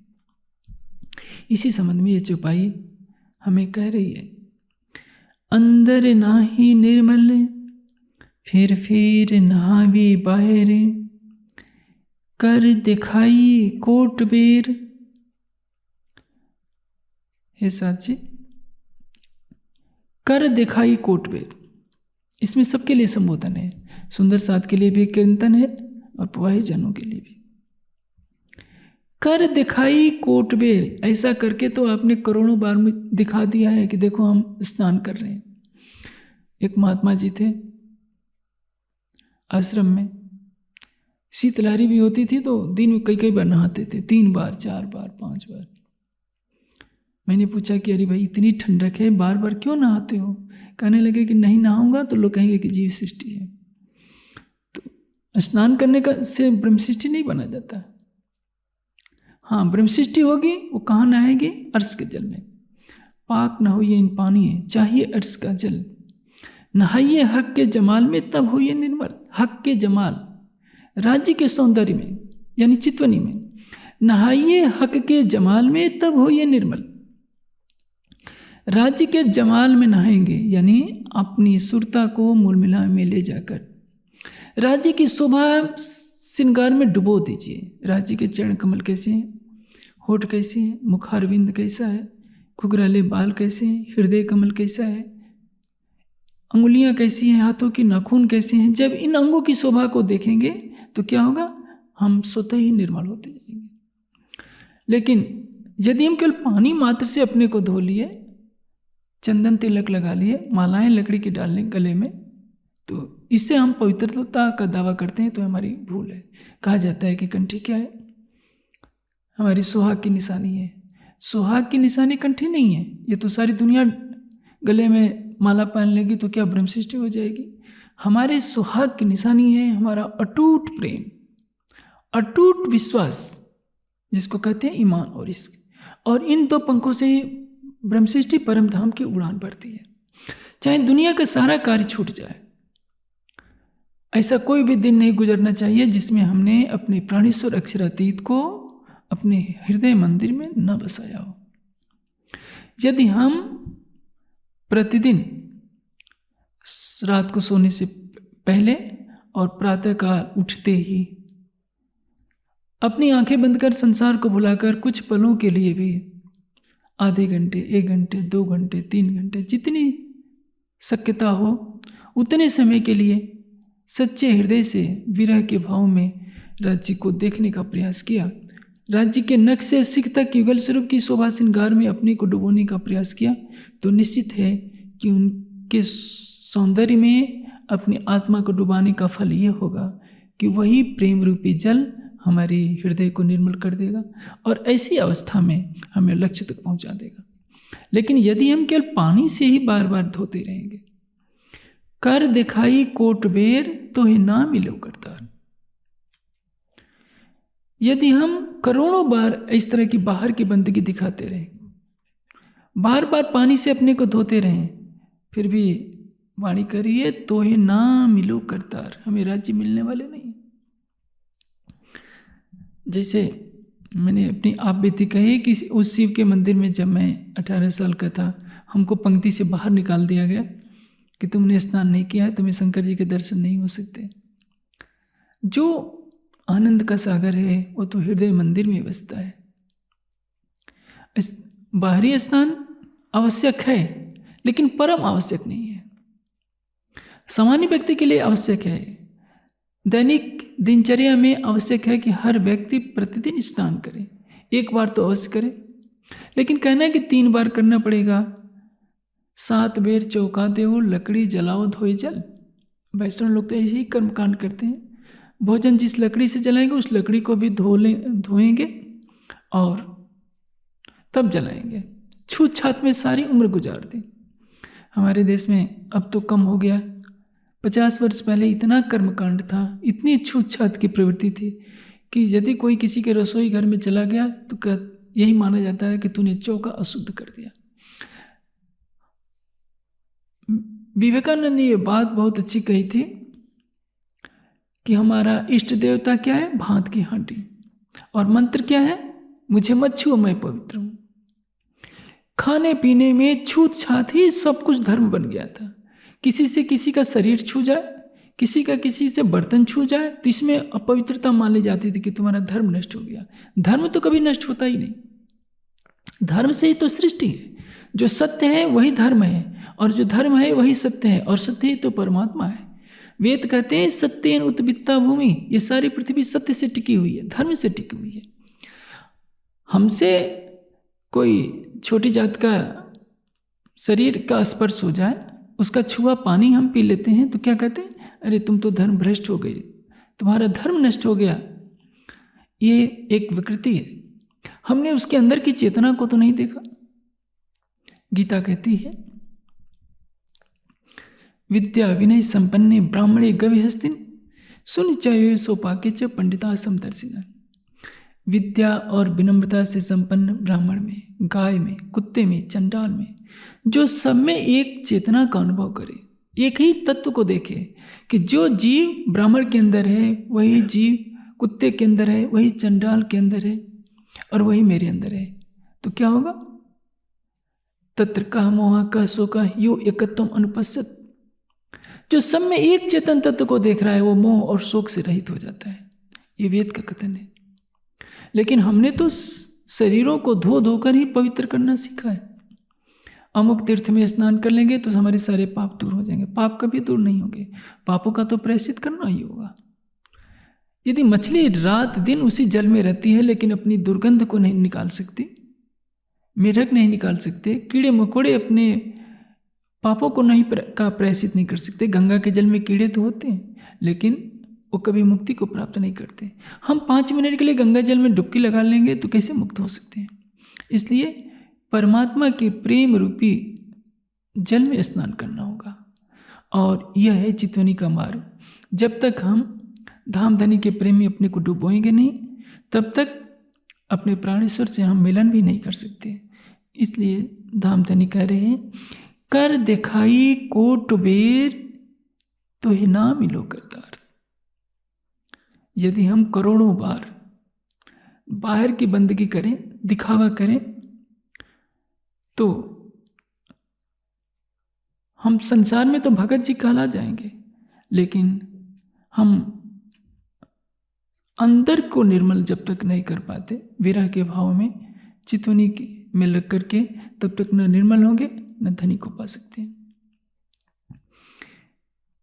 इसी संबंध में ये चौपाई हमें कह रही है, अंदर नाही निर्मल फिर नहावे बाहर, कर दिखाई कोट बेर। हे साची, कर दिखाई कोट बेर, इसमें सबके लिए संबोधन है। सुंदर साथ के लिए भी कीर्तन है और प्रवाही जनों के लिए भी। कर दिखाई कोट बेर, ऐसा करके तो आपने करोड़ों बार में दिखा दिया है कि देखो हम स्नान कर रहे हैं। एक महात्मा जी थे आश्रम में, शीतलहरी भी होती थी तो दिन में कई बार नहाते थे, 3 बार 4 बार 5 बार। मैंने पूछा कि अरे भाई इतनी ठंडक है, बार बार क्यों नहाते हो? कहने लगे कि नहीं नहाऊंगा तो लोग कहेंगे कि जीव सृष्टि है। तो स्नान करने का से ब्रह्म सृष्टि नहीं बना जाता। हाँ, ब्रह्म सृष्टि होगी, वो कहाँ नहाएगी? अर्श के जल में। पाक न होइए इन पानी है, चाहिए अर्श का जल। नहाइए हक के जमाल में, तब होइए निर्मल। हक के जमाल, राज्य के सौंदर्य में, यानी चितवनी में। नहाइए हक के जमाल में, तब होइए निर्मल। राज्य के जमाल में नहाएंगे, यानी अपनी सुरता को मूल मिला में ले जाकर राज्य की शोभा श्रृंगार में डुबो दीजिए। राज्य के चरण कमल कैसे हैं, होठ कैसे हैं, मुखारविंद कैसा है, घुघराले बाल कैसे हैं, हृदय कमल कैसा है, अंगुलियां कैसी हैं, हाथों की नाखून कैसे हैं। जब इन अंगों की शोभा को देखेंगे तो क्या होगा? हम स्वतः ही निर्मल होते जाएंगे। लेकिन यदि हम केवल पानी मात्र से अपने को धो लिए, चंदन तिलक लगा लिए, मालाएं लकड़ी की डाल ली गले में, तो इससे हम पवित्रता का दावा करते हैं, तो हमारी भूल है। कहा जाता है कि कंठी क्या है? हमारी सुहाग की निशानी है। सुहाग की निशानी कंठी नहीं है। ये तो सारी दुनिया गले में माला पहन लेगी तो क्या ब्रह्म सृष्टि हो जाएगी? हमारे सुहाग की निशानी है हमारा अटूट प्रेम, अटूट विश्वास, जिसको कहते हैं ईमान और इश्क। और इन 2 पंखों से ही ब्रह्म सृष्टि परम धाम की उड़ान भरती है। चाहे दुनिया का सारा कार्य छूट जाए, ऐसा कोई भी दिन नहीं गुजरना चाहिए जिसमें हमने अपने प्राणेश्वर अक्षरातीत को अपने हृदय मंदिर में न बसाया हो। यदि हम प्रतिदिन रात को सोने से पहले और प्रातःकाल उठते ही अपनी आंखें बंद कर संसार को भुलाकर कुछ पलों के लिए भी आधे घंटे, 1 घंटे, 2 घंटे, 3 घंटे, जितनी शक्यता हो उतने समय के लिए सच्चे हृदय से विरह के भाव में राज्य को देखने का प्रयास किया, राज्य के नख से सिख तक युगल स्वरूप की शोभा श्रृंगार में अपने को डुबोने का प्रयास किया, तो निश्चित है कि उनके सौंदर्य में अपनी आत्मा को डुबाने का फल ये होगा कि वही प्रेम रूपी जल हमारे हृदय को निर्मल कर देगा और ऐसी अवस्था में हमें लक्ष्य तक पहुंचा देगा। लेकिन यदि हम केवल पानी से ही बार बार धोते रहेंगे, कर दिखाई कोट बेर तो ही ना मिलो करतार, यदि हम करोड़ों बार इस तरह की बाहर की बंदगी दिखाते रहें, बार बार पानी से अपने को धोते रहें, फिर भी वाणी करिए तो ही ना मिलो करतार, हमें राज्य मिलने वाले नहीं। जैसे मैंने अपनी आप बीती कही कि उस शिव के मंदिर में जब मैं 18 साल का था, हमको पंक्ति से बाहर निकाल दिया गया कि तुमने स्नान नहीं किया है, तुम्हें शंकर जी के दर्शन नहीं हो सकते। जो आनंद का सागर है वो तो हृदय मंदिर में बसता है। बाहरी स्नान आवश्यक है लेकिन परम आवश्यक नहीं है। सामान्य व्यक्ति के लिए आवश्यक है, दैनिक दिनचर्या में आवश्यक है कि हर व्यक्ति प्रतिदिन स्नान करे, एक बार तो अवश्य करे। लेकिन कहना है कि 3 बार करना पड़ेगा। 7 बेर चौका देवो, लकड़ी जलाओ धोए जल। वैष्णव लोग तो ऐसे ही कर्मकांड करते हैं। भोजन जिस लकड़ी से जलाएंगे उस लकड़ी को भी धोएंगे और तब जलाएंगे। छूत छात में सारी उम्र गुजार दी। हमारे देश में अब तो कम हो गया, 50 वर्ष पहले इतना कर्मकांड था, इतनी छूत छात की प्रवृत्ति थी कि यदि कोई किसी के रसोई घर में चला गया तो यही माना जाता है कि तूने चौका अशुद्ध कर दिया। विवेकानंद ने ये बात बहुत अच्छी कही थी कि हमारा इष्ट देवता क्या है? भात की हांडी। और मंत्र क्या है? मुझे मत छुओ, मैं पवित्र हूं। खाने पीने में छूत छात ही सब कुछ धर्म बन गया था। किसी से किसी का शरीर छू जाए, किसी का किसी से बर्तन छू जाए तो इसमें अपवित्रता मान ली जाती थी कि तुम्हारा धर्म नष्ट हो गया। धर्म तो कभी नष्ट होता ही नहीं। धर्म से ही तो सृष्टि है। जो सत्य है वही धर्म है, और जो धर्म है वही सत्य है, और सत्य ही तो परमात्मा है। वेद कहते हैं सत्येन उत्वित्ता भूमि। ये सारी पृथ्वी सत्य से टिकी हुई है, धर्म से टिकी हुई है। हमसे कोई छोटी जात का शरीर का स्पर्श हो जाए, उसका छुआ पानी हम पी लेते हैं तो क्या कहते हैं? अरे तुम तो धर्म भ्रष्ट हो गए, तुम्हारा धर्म नष्ट हो गया। ये एक विकृति है। हमने उसके अंदर की चेतना को तो नहीं देखा। गीता कहती है विद्या विनय संपन्ने ब्राह्मणे गविहस्तिन सुनिचय सोपाके च पंडिता समदर्शिना। विद्या और विनम्रता से संपन्न ब्राह्मण में, गाय में, कुत्ते में, चंडाल में, जो सब में एक चेतना का अनुभव करे, एक ही तत्व को देखे कि जो जीव ब्राह्मण के अंदर है वही जीव कुत्ते के अंदर है, वही चंडाल के अंदर है, और वही मेरे अंदर है। तो क्या होगा? तत्र कह मोह कह शोका यो एकत्वम अनुपश्यत। जो सब में एक चेतन तत्व को देख रहा है वो मोह और शोक से रहित हो जाता है। ये वेद का कथन है। लेकिन हमने तो शरीरों को धो धोकर ही पवित्र करना सीखा है। अमुक तीर्थ में स्नान कर लेंगे तो हमारे सारे पाप दूर हो जाएंगे। पाप कभी दूर नहीं होंगे, पापों का तो प्रायश्चित करना ही होगा। यदि मछली रात दिन उसी जल में रहती है लेकिन अपनी दुर्गंध को नहीं निकाल सकती, मेढक नहीं निकाल सकते, कीड़े मकोड़े अपने पापों को नहीं का प्रायश्चित नहीं कर सकते। गंगा के जल में कीड़े तो होते हैं लेकिन वो कभी मुक्ति को प्राप्त नहीं करते। हम 5 मिनट के लिए गंगा जल में डुबकी लगा लेंगे तो कैसे मुक्त हो सकते हैं? इसलिए परमात्मा के प्रेम रूपी जल में स्नान करना होगा, और यह है चितवनी का मार्ग। जब तक हम धाम धनी के प्रेम में अपने को डुबोएंगे नहीं, तब तक अपने प्राणेश्वर से हम मिलन भी नहीं कर सकते। इसलिए धाम धनी कह रहे हैं कर दिखाई कोट बेर तो ही ना मिलो करतार। यदि हम करोड़ों बार बाहर की बंदगी करें, दिखावा करें, तो हम संसार में तो भगत जी कहला जाएंगे, लेकिन हम अंदर को निर्मल जब तक नहीं कर पाते, विरह के भाव में चितवनी में लग करके, तब तक न निर्मल होंगे न धनी को पा सकते हैं।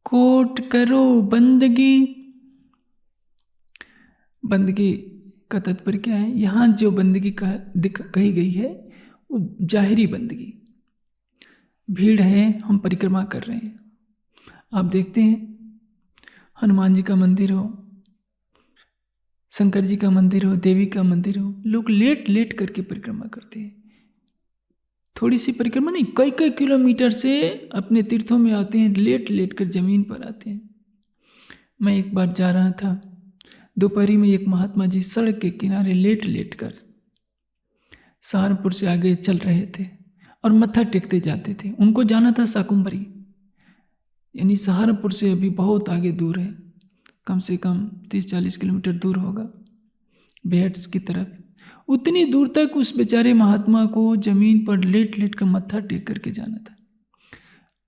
कोट करो बंदगी। बंदगी का तात्पर्य क्या है? यहाँ जो बंदगी कही गई है वो जाहिरी बंदगी। भीड़ है, हम परिक्रमा कर रहे हैं। आप देखते हैं हनुमान जी का मंदिर हो, शंकर जी का मंदिर हो, देवी का मंदिर हो, लोग लेट लेट करके परिक्रमा करते हैं। थोड़ी सी परिक्रमा नहीं, कई कई किलोमीटर से अपने तीर्थों में आते हैं, लेट लेट कर जमीन पर आते हैं। मैं एक बार जा रहा था, दोपहरी में एक महात्मा जी सड़क के किनारे लेट लेट कर सहारनपुर से आगे चल रहे थे और मत्था टेकते जाते थे। उनको जाना था शाकुंभरी, यानी सहारनपुर से अभी बहुत आगे दूर है, कम से कम 30-40 किलोमीटर दूर होगा बेहट्स की तरफ। उतनी दूर तक उस बेचारे महात्मा को जमीन पर लेट लेट कर मत्था टेक करके जाना था।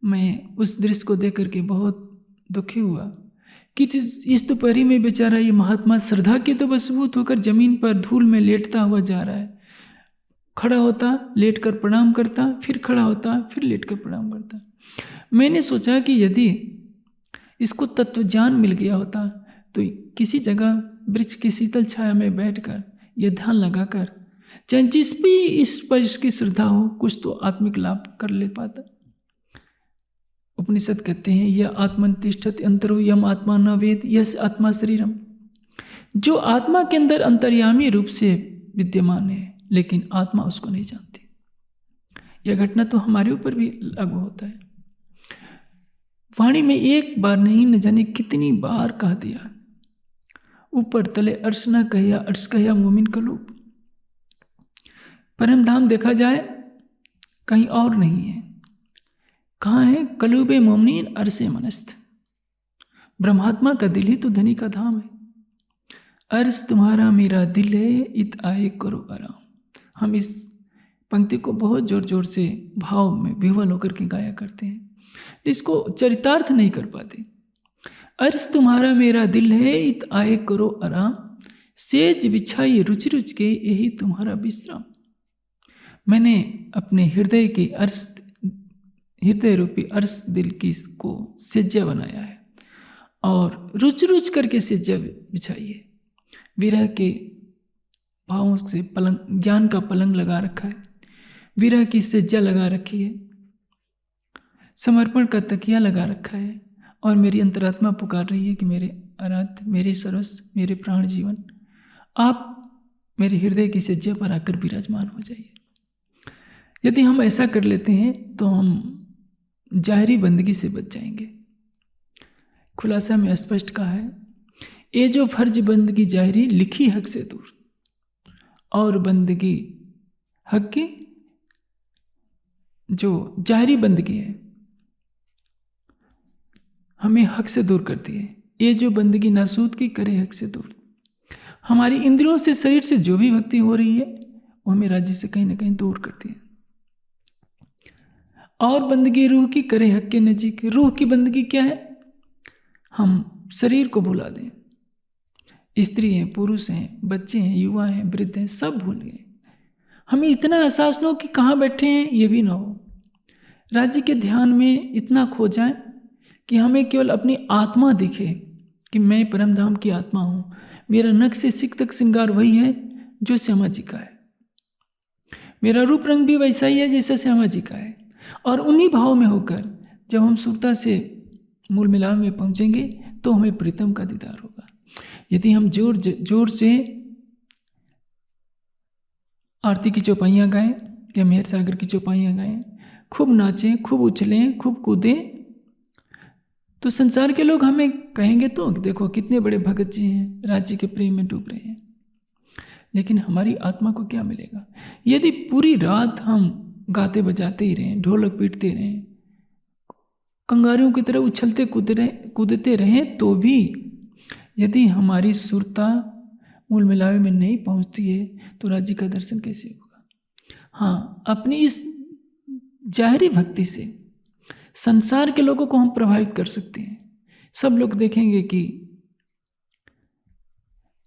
मैं उस दृश्य को देख करके बहुत दुखी हुआ कि इस दोपहरी में बेचारा ये महात्मा श्रद्धा के तो वशीभूत होकर जमीन पर धूल में लेटता हुआ जा रहा है। खड़ा होता, लेट कर प्रणाम करता, फिर खड़ा होता, फिर लेट कर प्रणाम करता। मैंने सोचा कि यदि इसको तत्वज्ञान मिल गया होता तो किसी जगह वृक्ष की शीतल छाया में बैठकर यह ध्यान लगाकर चाहे जिस भी इस पर इसकी श्रद्धा हो, कुछ तो आत्मिक लाभ कर ले पाता। उपनिषद कहते हैं यह आत्मन तिष्ठति अंतरो यम आत्मा न वेद यस आत्मा शरीरम। जो आत्मा के अंदर अंतर्यामी रूप से विद्यमान है लेकिन आत्मा उसको नहीं जानती। यह घटना तो हमारे ऊपर भी लागू होता है। वाणी में एक बार नहीं न जाने कितनी बार कह दिया, ऊपर तले अर्श न कहिया अर्श कहिया मोमिन कलूब। परम धाम देखा जाए कहीं और नहीं है। कहाँ है? कलूबे मोमिन अर्शे मनस्थ। ब्रह्मात्मा का दिल ही तो धनी का धाम है। अर्श तुम्हारा मेरा दिल है इत आए करो आराम। हम इस पंक्ति को बहुत जोर जोर से भाव में विह्वल होकर के गाया करते हैं, इसको चरितार्थ नहीं कर पाते। अर्श तुम्हारा मेरा दिल है इत आए करो आराम, सेज बिछाई रुच रुच के यही तुम्हारा विश्राम। मैंने अपने हृदय की अर्श, हृदय रूपी अर्श दिल की को सेज्जा बनाया है और रुच रुच करके सेज्जा बिछाई है। विरह के भावों से पलंग, ज्ञान का पलंग लगा रखा है, विरह की सेज्जा लगा रखी है, समर्पण का तकिया लगा रखा है और मेरी अंतरात्मा पुकार रही है कि मेरे आराध्य, मेरे सर्वस्व, मेरे प्राण जीवन, आप मेरे हृदय की सेज्जा पर आकर विराजमान हो जाइए। यदि हम ऐसा कर लेते हैं तो हम जाहरी बंदगी से बच जाएंगे। खुलासा में स्पष्ट कहा है, ये जो फर्ज बंदगी जाहरी लिखी हक से दूर, और बंदगी हक की जो जाहरी बंदगी है हमें हक से दूर करती है। ये जो बंदगी नासूद की करे हक से दूर। हमारी इंद्रियों से, शरीर से जो भी भक्ति हो रही है वो हमें राज्य से कहीं ना कहीं दूर करती है। और बंदगी रूह की करे हक के नजीक। रूह की बंदगी क्या है? हम शरीर को भुला दें। स्त्री हैं, पुरुष हैं, बच्चे हैं, युवा हैं, वृद्ध हैं, सब भूल गए। हमें इतना एहसास न हो कि कहाँ बैठे हैं ये भी ना हो। राज्य के ध्यान में इतना खो जाए कि हमें केवल अपनी आत्मा दिखे कि मैं परमधाम की आत्मा हूँ। मेरा नख से सिक तक श्रृंगार वही है जो श्यामा जी का है। मेरा रूप रंग भी वैसा ही है जैसा श्यामा जी का है। और उन्हीं भाव में होकर जब हम सुरता से मूल मिलाप में पहुँचेंगे तो हमें प्रीतम का दीदार होगा। यदि हम जोर जोर से आरती की चौपाइयाँ गाएं या मेहर सागर की चौपाइयाँ गाएं, खूब नाचें, खूब उछलें, खूब कूदें, तो संसार के लोग हमें कहेंगे तो देखो कितने बड़े भगत जी हैं, राज्य के प्रेम में डूब रहे हैं। लेकिन हमारी आत्मा को क्या मिलेगा? यदि पूरी रात हम गाते बजाते ही रहें, ढोलक पीटते रहें, कंगारुओं की तरह उछलते कूदते रहें, तो भी यदि हमारी सुरता मूल मिलावे में नहीं पहुंचती है तो राज्य का दर्शन कैसे होगा? हाँ, अपनी इस जाहरी भक्ति से संसार के लोगों को हम प्रभावित कर सकते हैं। सब लोग देखेंगे कि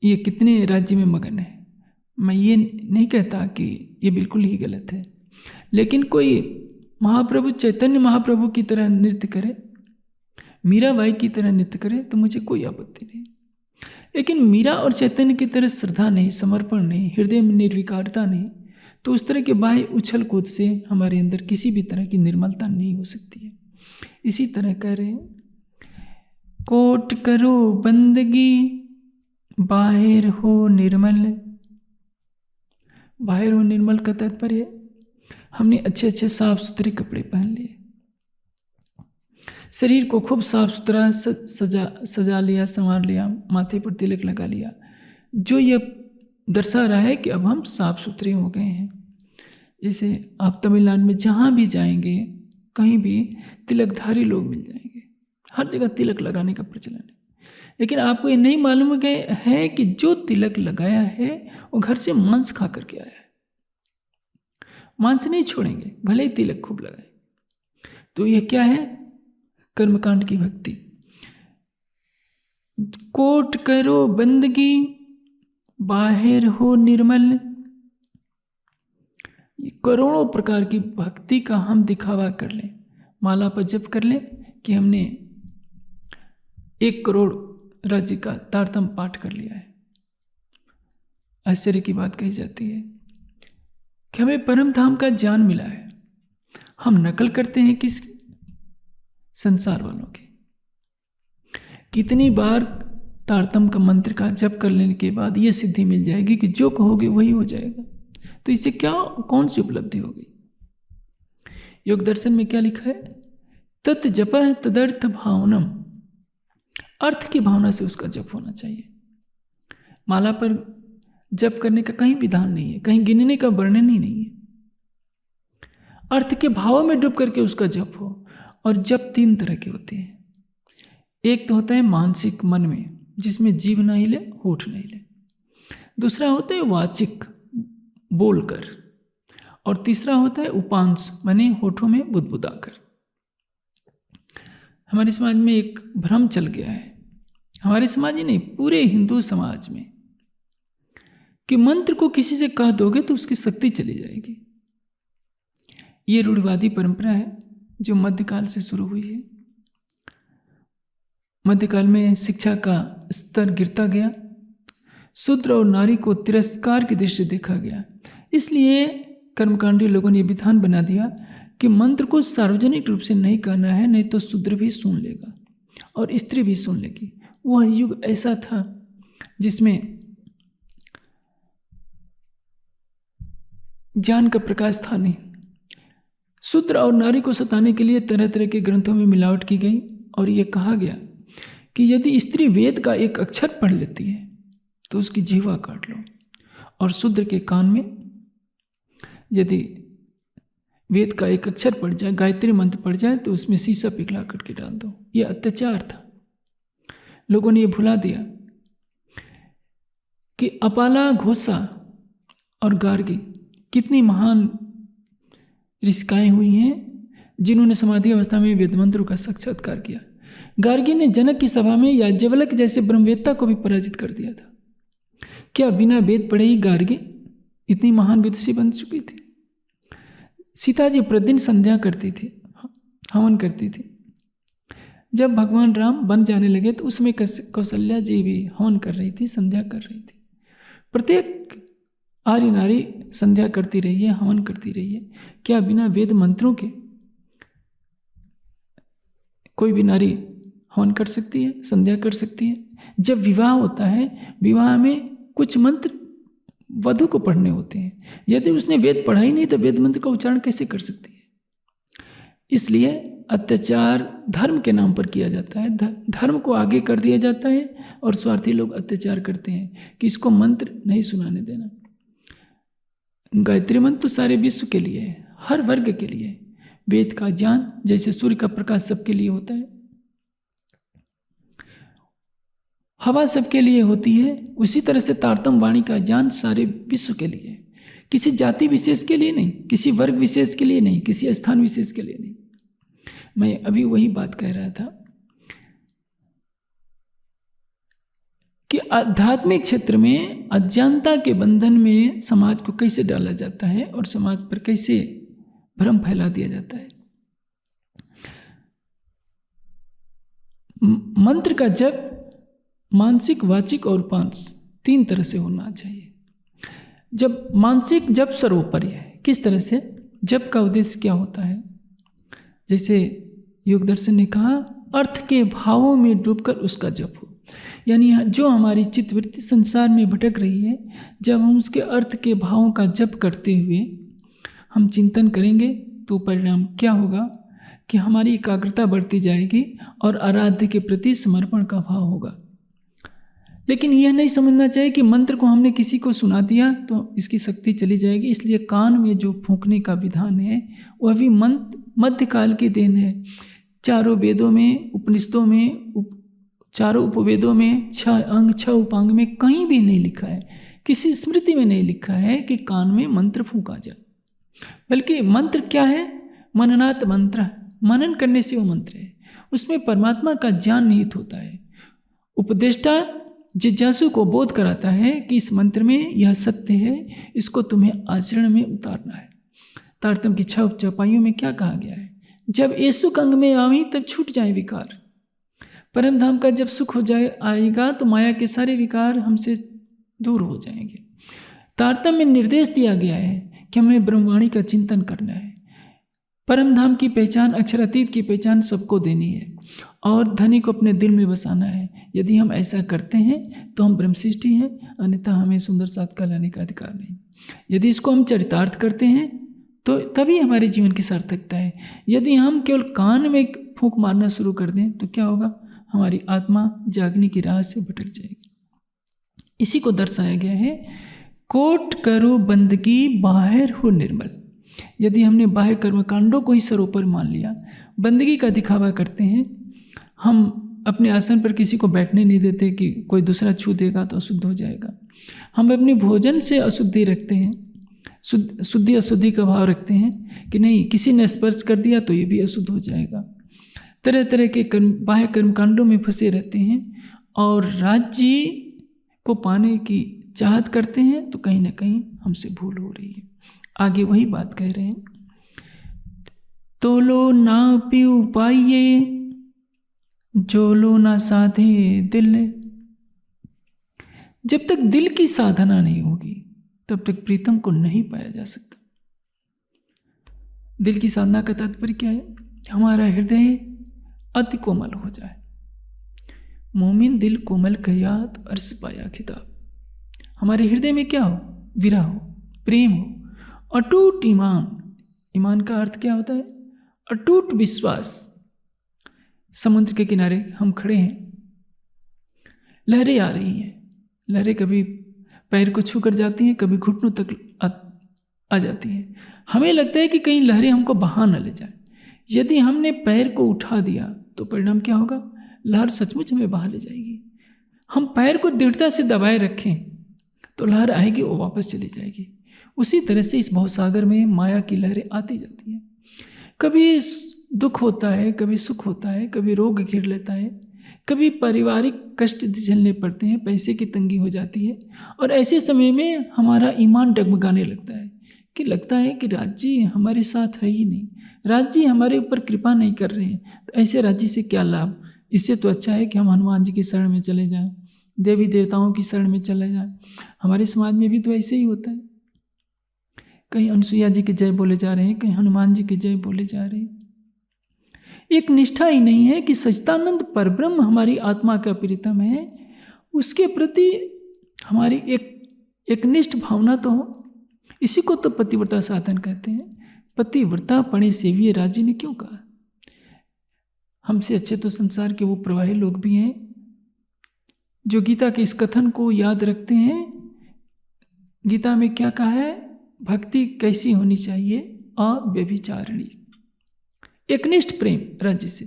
ये कितने राज्य में मगन है। मैं ये नहीं कहता कि ये बिल्कुल ही गलत है, लेकिन कोई महाप्रभु चैतन्य महाप्रभु की तरह नृत्य करे, मीराबाई की तरह नृत्य करे तो मुझे कोई आपत्ति नहीं। लेकिन मीरा और चैतन्य की तरह श्रद्धा नहीं, समर्पण नहीं, हृदय में निर्विकारता नहीं, तो उस तरह के बाह्य उछल कूद से हमारे अंदर किसी भी तरह की निर्मलता नहीं हो सकती है। इसी तरह कह रहे हैं, कोट करो बंदगी बाहर हो निर्मल। बाहर हो निर्मल का तात्पर्य हमने अच्छे अच्छे साफ सुथरे कपड़े पहन लिए, शरीर को खूब साफ सुथरा सजा लिया, संवार लिया, माथे पर तिलक लगा लिया, जो यह दर्शा रहा है कि अब हम साफ सुथरे हो गए हैं। जैसे आप तमिलनाडु में जहाँ भी जाएंगे कहीं भी तिलकधारी लोग मिल जाएंगे, हर जगह तिलक लगाने का प्रचलन है। लेकिन आपको ये नहीं मालूम है कि जो तिलक लगाया है वो घर से मांस खा करके आया है। मांस नहीं छोड़ेंगे भले ही तिलक खूब लगाए। तो यह क्या है? कर्मकांड की भक्ति। कोट करो बंदगी बाहर हो निर्मल। करोड़ों प्रकार की भक्ति का हम दिखावा कर लें, माला पर जप कर लें कि हमने 1 करोड़ राज्य का तारतम पाठ कर लिया है। आश्चर्य की बात कही जाती है कि हमें परम धाम का ज्ञान मिला है, हम नकल करते हैं किस संसार वालों की। कितनी बार तारतम का मंत्र का जप कर लेने के बाद ये सिद्धि मिल जाएगी कि जो कहोगे वही हो जाएगा, तो इससे क्या कौन सी उपलब्धि होगी। योग दर्शन में क्या लिखा है, तत् जप तदर्थ भावनम, अर्थ की भावना से उसका जप होना चाहिए। माला पर जप करने का कहीं विधान नहीं है, कहीं गिनने का वर्णन ही नहीं है। अर्थ के भाव में डूब करके उसका जप हो। और जप 3 तरह के होते हैं। एक तो होता है मानसिक, मन में, जिसमें जीभ ना हिले, होठ ना हिले। दूसरा होता है वाचिक, बोलकर। और तीसरा होता है उपांश, माने होठों में बुदबुदाकर। हमारे समाज में एक भ्रम चल गया है, हमारे समाज ही नहीं, पूरे हिंदू समाज में, कि मंत्र को किसी से कह दोगे तो उसकी शक्ति चली जाएगी। ये रूढ़िवादी परंपरा है जो मध्यकाल से शुरू हुई है। मध्यकाल में शिक्षा का स्तर गिरता गया, शूद्र और नारी को तिरस्कार की दृष्टि देखा गया। इसलिए कर्मकांडी लोगों ने विधान बना दिया कि मंत्र को सार्वजनिक रूप से नहीं कहना है, नहीं तो शूद्र भी सुन लेगा और स्त्री भी सुन लेगी। वह युग ऐसा था जिसमें ज्ञान का प्रकाश था नहीं। शूद्र और नारी को सताने के लिए तरह तरह के ग्रंथों में मिलावट की गई और ये कहा गया कि यदि स्त्री वेद का एक अक्षर पढ़ लेती है तो उसकी जीवा काट लो, और शूद्र के कान में यदि वेद का एक अक्षर पड़ जाए, गायत्री मंत्र पड़ जाए, तो उसमें शीशा पिघला करके डाल दो। यह अत्याचार था। लोगों ने यह भुला दिया कि अपाला, घोषा और गार्गी कितनी महान ऋषिकाएं हुई हैं जिन्होंने समाधि अवस्था में वेद मंत्रों का साक्षात्कार किया। गार्गी ने जनक की सभा में याज्ञवल्क्य जैसे ब्रह्मवेत्ता को भी पराजित कर दिया था। क्या बिना वेद पढ़े ही गार्गी इतनी महान विदुषी बन चुकी थी? सीता जी प्रतिदिन संध्या करती थी, हवन करती थी। जब भगवान राम बन जाने लगे तो उसमें कौशल्या जी भी हवन कर रही थी, संध्या कर रही थी। प्रत्येक आर्य नारी संध्या करती रही है, हवन करती रही है। क्या बिना वेद मंत्रों के कोई भी नारी हवन कर सकती है, संध्या कर सकती है? जब विवाह होता है, विवाह में कुछ मंत्र वधू को पढ़ने होते हैं। यदि उसने वेद पढ़ा ही नहीं तो वेद मंत्र का उच्चारण कैसे कर सकती है? इसलिए अत्याचार धर्म के नाम पर किया जाता है, धर्म को आगे कर दिया जाता है और स्वार्थी लोग अत्याचार करते हैं कि इसको मंत्र नहीं सुनाने देना। गायत्री मंत्र तो सारे विश्व के लिए है, हर वर्ग के लिए। वेद का ज्ञान जैसे सूर्य का प्रकाश सबके लिए होता है, हवा सबके लिए होती है, उसी तरह से तारतम वाणी का ज्ञान सारे विश्व के लिए, किसी जाति विशेष के लिए नहीं, किसी वर्ग विशेष के लिए नहीं, किसी स्थान विशेष के लिए नहीं। मैं अभी वही बात कह रहा था कि आध्यात्मिक क्षेत्र में अज्ञानता के बंधन में समाज को कैसे डाला जाता है और समाज पर कैसे भ्रम फैला दिया जाता है। मंत्र का जप मानसिक, वाचिक और उपांश 3 तरह से होना चाहिए। जब मानसिक जप सर्वोपरि है। किस तरह से? जप का उद्देश्य क्या होता है? जैसे योग दर्शन ने कहा, अर्थ के भावों में डूबकर उसका जप हो। यानी जो हमारी चित्तवृत्ति संसार में भटक रही है, जब हम उसके अर्थ के भावों का जप करते हुए हम चिंतन करेंगे तो परिणाम क्या होगा कि हमारी एकाग्रता बढ़ती जाएगी और आराध्य के प्रति समर्पण का भाव होगा। लेकिन यह नहीं समझना चाहिए कि मंत्र को हमने किसी को सुना दिया तो इसकी शक्ति चली जाएगी। इसलिए कान में जो फूंकने का विधान है वह भी मध्यकाल की देन है। चारों वेदों में, उपनिषदों में, चारों उपवेदों में 6 अंग 6 उपांग में कहीं भी नहीं लिखा है, किसी स्मृति में नहीं लिखा है कि कान में मंत्र फूंका जाए। बल्कि मंत्र क्या है? मननात् मंत्र, मनन करने से वो मंत्र है। उसमें परमात्मा का ज्ञान निहित होता है। उपदेष्टा जिज्ञासु को बोध कराता है कि इस मंत्र में यह सत्य है, इसको तुम्हें आचरण में उतारना है। तारतम की 6 चौपाइयों में क्या कहा गया है? जब ये सुख अंग में आवी तब छूट जाए विकार। परम धाम का जब सुख हो जाए आएगा तो माया के सारे विकार हमसे दूर हो जाएंगे। तारतम में निर्देश दिया गया है कि हमें ब्रह्मवाणी का चिंतन करना है। परम धाम की पहचान, अक्षरातीत की पहचान सबको देनी है और धनी को अपने दिल में बसाना है। यदि हम ऐसा करते हैं तो हम ब्रह्मशिष्टि हैं, अन्यथा हमें सुंदर साथ कहलाने का अधिकार नहीं। यदि इसको हम चरितार्थ करते हैं तो तभी हमारे जीवन की सार्थकता है। यदि हम केवल कान में फूंक मारना शुरू कर दें तो क्या होगा? हमारी आत्मा जागने की राह से भटक जाएगी। इसी को दर्शाया गया है, कोट करो बंदगी बाहर हो निर्मल। यदि हमने बाह्य कर्मकांडों को ही सर्वोपरि मान लिया, बंदगी का दिखावा करते हैं, हम अपने आसन पर किसी को बैठने नहीं देते कि कोई दूसरा छू देगा तो अशुद्ध हो जाएगा। हम अपने भोजन से अशुद्धि रखते हैं, शुद्धि अशुद्धि का भाव रखते हैं कि नहीं, किसी ने स्पर्श कर दिया तो ये भी अशुद्ध हो जाएगा। तरह तरह के बाह्य कर्मकांडों में फंसे रहते हैं और राज्य को पाने की चाहत करते हैं, तो कहीं ना कहीं हमसे भूल हो रही है। आगे वही बात कह रहे हैं, तोलो ना पीऊ पाइये जो लो ना साधे दिल। जब तक दिल की साधना नहीं होगी तब तक प्रीतम को नहीं पाया जा सकता। दिल की साधना का तात्पर्य क्या है? हमारा हृदय अति कोमल हो जाए। मोमिन दिल कोमल कहियात अर्श पाया खिताब। हमारे हृदय में क्या हो? विरह हो, प्रेम हो, अटूट ईमान। ईमान का अर्थ क्या होता है? अटूट विश्वास। समुद्र के किनारे हम खड़े हैं, लहरें आ रही हैं, लहरें कभी पैर को छू कर जाती हैं, कभी घुटनों तक आ जाती हैं। हमें लगता है कि कहीं लहरें हमको बहा न ले जाए। यदि हमने पैर को उठा दिया तो परिणाम क्या होगा? लहर सचमुच हमें बहा ले जाएगी। हम पैर को दृढ़ता से दबाए रखें तो लहर आएगी, वो वापस चली जाएगी। उसी तरह से इस भवसागर में माया की लहरें आती जाती हैं। कभी दुख होता है, कभी सुख होता है, कभी रोग घिर लेता है, कभी पारिवारिक कष्ट झेलने पड़ते हैं, पैसे की तंगी हो जाती है, और ऐसे समय में हमारा ईमान डगमगाने लगता है कि लगता है कि राज्य हमारे साथ है ही नहीं, राज्य हमारे ऊपर कृपा नहीं कर रहे हैं। तो ऐसे राज्य से क्या लाभ? इससे तो अच्छा है कि हम हनुमान जी की शरण में चले जाएं, देवी देवताओं की शरण में चले जाएं। हमारे समाज में भी तो ऐसे ही होता है, कहीं अनुसुईया जी की जय बोले जा रहे हैं, कहीं हनुमान जी की जय बोले जा रहे हैं। एक निष्ठा ही नहीं है कि सच्चिदानंद परब्रह्म हमारी आत्मा का प्रीतम है, उसके प्रति हमारी एक निष्ठ भावना तो हो। इसी को तो पतिव्रता साधन कहते हैं। पतिव्रता पणे सेविये राज्य ने क्यों कहा? हमसे अच्छे तो संसार के वो प्रवाही लोग भी हैं जो गीता के इस कथन को याद रखते हैं। गीता में क्या कहा है? भक्ति कैसी होनी चाहिए? अव्यभिचारिणी, एकनिष्ठ प्रेम राज्य से।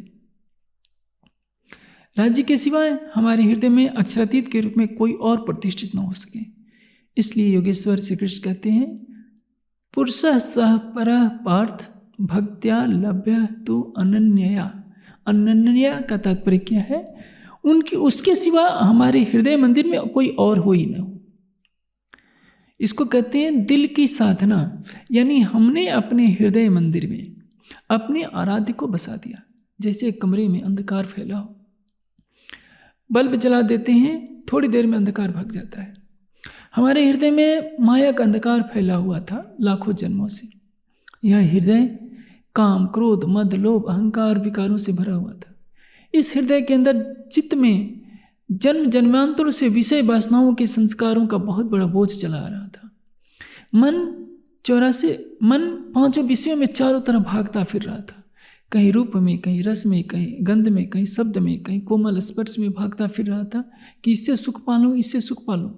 राज्य के सिवाय हमारे हृदय में अक्षरातीत के रूप में कोई और प्रतिष्ठित न हो सके। इसलिए योगेश्वर श्री कृष्ण कहते हैं, पुरुषः सह परः पार्थ भक्त्या लभ्य तु अनन्यया। अनन्या का तात्पर्य क्या है? उसके सिवा हमारे हृदय मंदिर में कोई और हो ही न हो। इसको कहते हैं दिल की साधना, यानी हमने अपने हृदय मंदिर में अपने आराध्य को बसा दिया। जैसे कमरे में अंधकार फैला हो, बल्ब जला देते हैं, थोड़ी देर में अंधकार भाग जाता है। हमारे हृदय में माया का अंधकार फैला हुआ था लाखों जन्मों से। यह हृदय काम, क्रोध, मद, लोभ, अहंकार, विकारों से भरा हुआ था। इस हृदय के अंदर चित्त में जन्म जन्मांतरों से विषय वासनाओं के संस्कारों का बहुत बड़ा बोझ चला आ रहा था। मन पांचों विषयों में चारों तरफ भागता फिर रहा था, कहीं रूप में, कहीं रस में, कहीं गंध में, कहीं शब्द में, कहीं कोमल स्पर्श में भागता फिर रहा था कि इससे सुख पालूं, इससे सुख पालूं।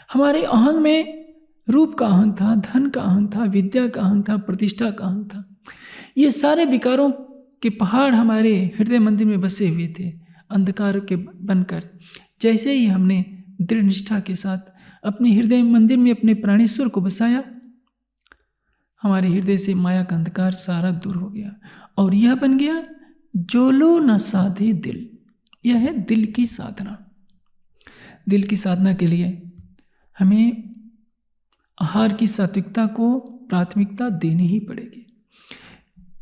हमारे अहंग में रूप का अहंग था, धन का अहंग था, विद्या का अहंग था, प्रतिष्ठा का अहंग था। ये सारे विकारों के पहाड़ हमारे हृदय मंदिर में बसे हुए थे, अंधकार के बनकर। जैसे ही हमने दृढ़ निष्ठा के साथ अपने हृदय मंदिर में अपने प्राणेश्वर को बसाया, हमारे हृदय से माया का अंधकार सारा दूर हो गया और यह बन गया जो लो न साधे दिल। यह है दिल की साधना। दिल की साधना के लिए हमें आहार की सात्विकता को प्राथमिकता देनी ही पड़ेगी।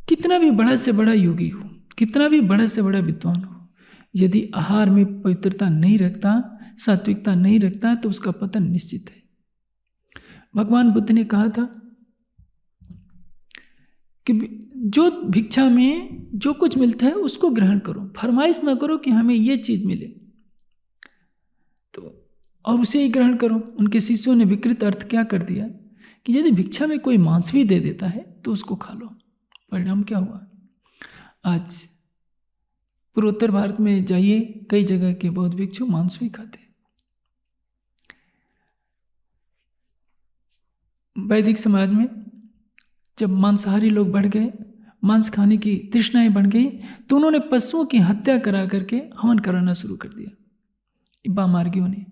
कितना भी बड़ा से बड़ा योगी हो, कितना भी बड़ा से बड़ा विद्वान हो, यदि आहार में पवित्रता नहीं रखता, सात्विकता नहीं रखता, तो उसका पतन निश्चित है। भगवान बुद्ध ने कहा था कि जो भिक्षा में जो कुछ मिलता है उसको ग्रहण करो, फरमाइश ना करो कि हमें ये चीज़ मिले, तो और उसे ही ग्रहण करो। उनके शिष्यों ने विकृत अर्थ क्या कर दिया कि यदि भिक्षा में कोई मांस भी दे देता है तो उसको खा लो। परिणाम क्या हुआ? आज पूर्वोत्तर भारत में जाइए, कई जगह के बौद्ध भिक्षु मांस भी खाते हैं। वैदिक समाज में जब मांसाहारी लोग बढ़ गए, मांस खाने की तृष्णाएं बढ़ गई, तो उन्होंने पशुओं की हत्या करा करके हवन कराना शुरू कर दिया वामार्गियों ने।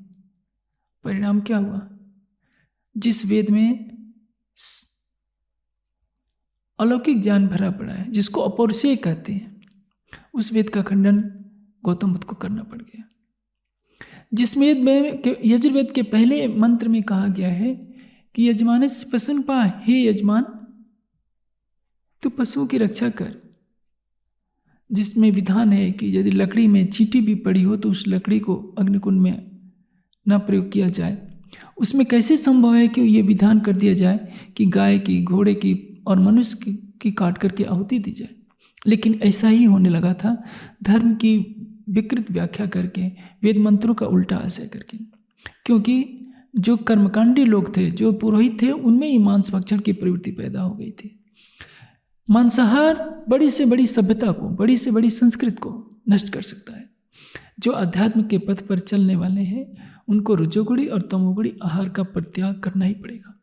परिणाम क्या हुआ? जिस वेद में अलौकिक ज्ञान भरा पड़ा है, जिसको अपौरुषेय कहते हैं, उस वेद का खंडन गौतम बुद्ध को करना पड़ गया। जिस वेद में यजुर्वेद के पहले मंत्र में कहा गया है कि यजमान पशुन पा, हे यजमान तू पशुओं की रक्षा कर, जिसमें विधान है कि यदि लकड़ी में चींटी भी पड़ी हो तो उस लकड़ी को अग्निकुंड में न प्रयोग किया जाए। उसमें कैसे संभव है कि ये विधान कर दिया जाए कि गाय की, घोड़े की और मनुष्य की काट करके आहुति दी जाए? लेकिन ऐसा ही होने लगा था, धर्म की विकृत व्याख्या करके, वेद मंत्रों का उल्टा आशय करके। क्योंकि जो कर्मकांडी लोग थे, जो पुरोहित थे, उनमें ही मांस भक्षण की प्रवृत्ति पैदा हो गई थी। मांसाहार बड़ी से बड़ी सभ्यता को, बड़ी से बड़ी संस्कृति को नष्ट कर सकता है। जो अध्यात्म के पथ पर चलने वाले हैं उनको रजोगुणी और तमोगुणी आहार का परित्याग करना ही पड़ेगा।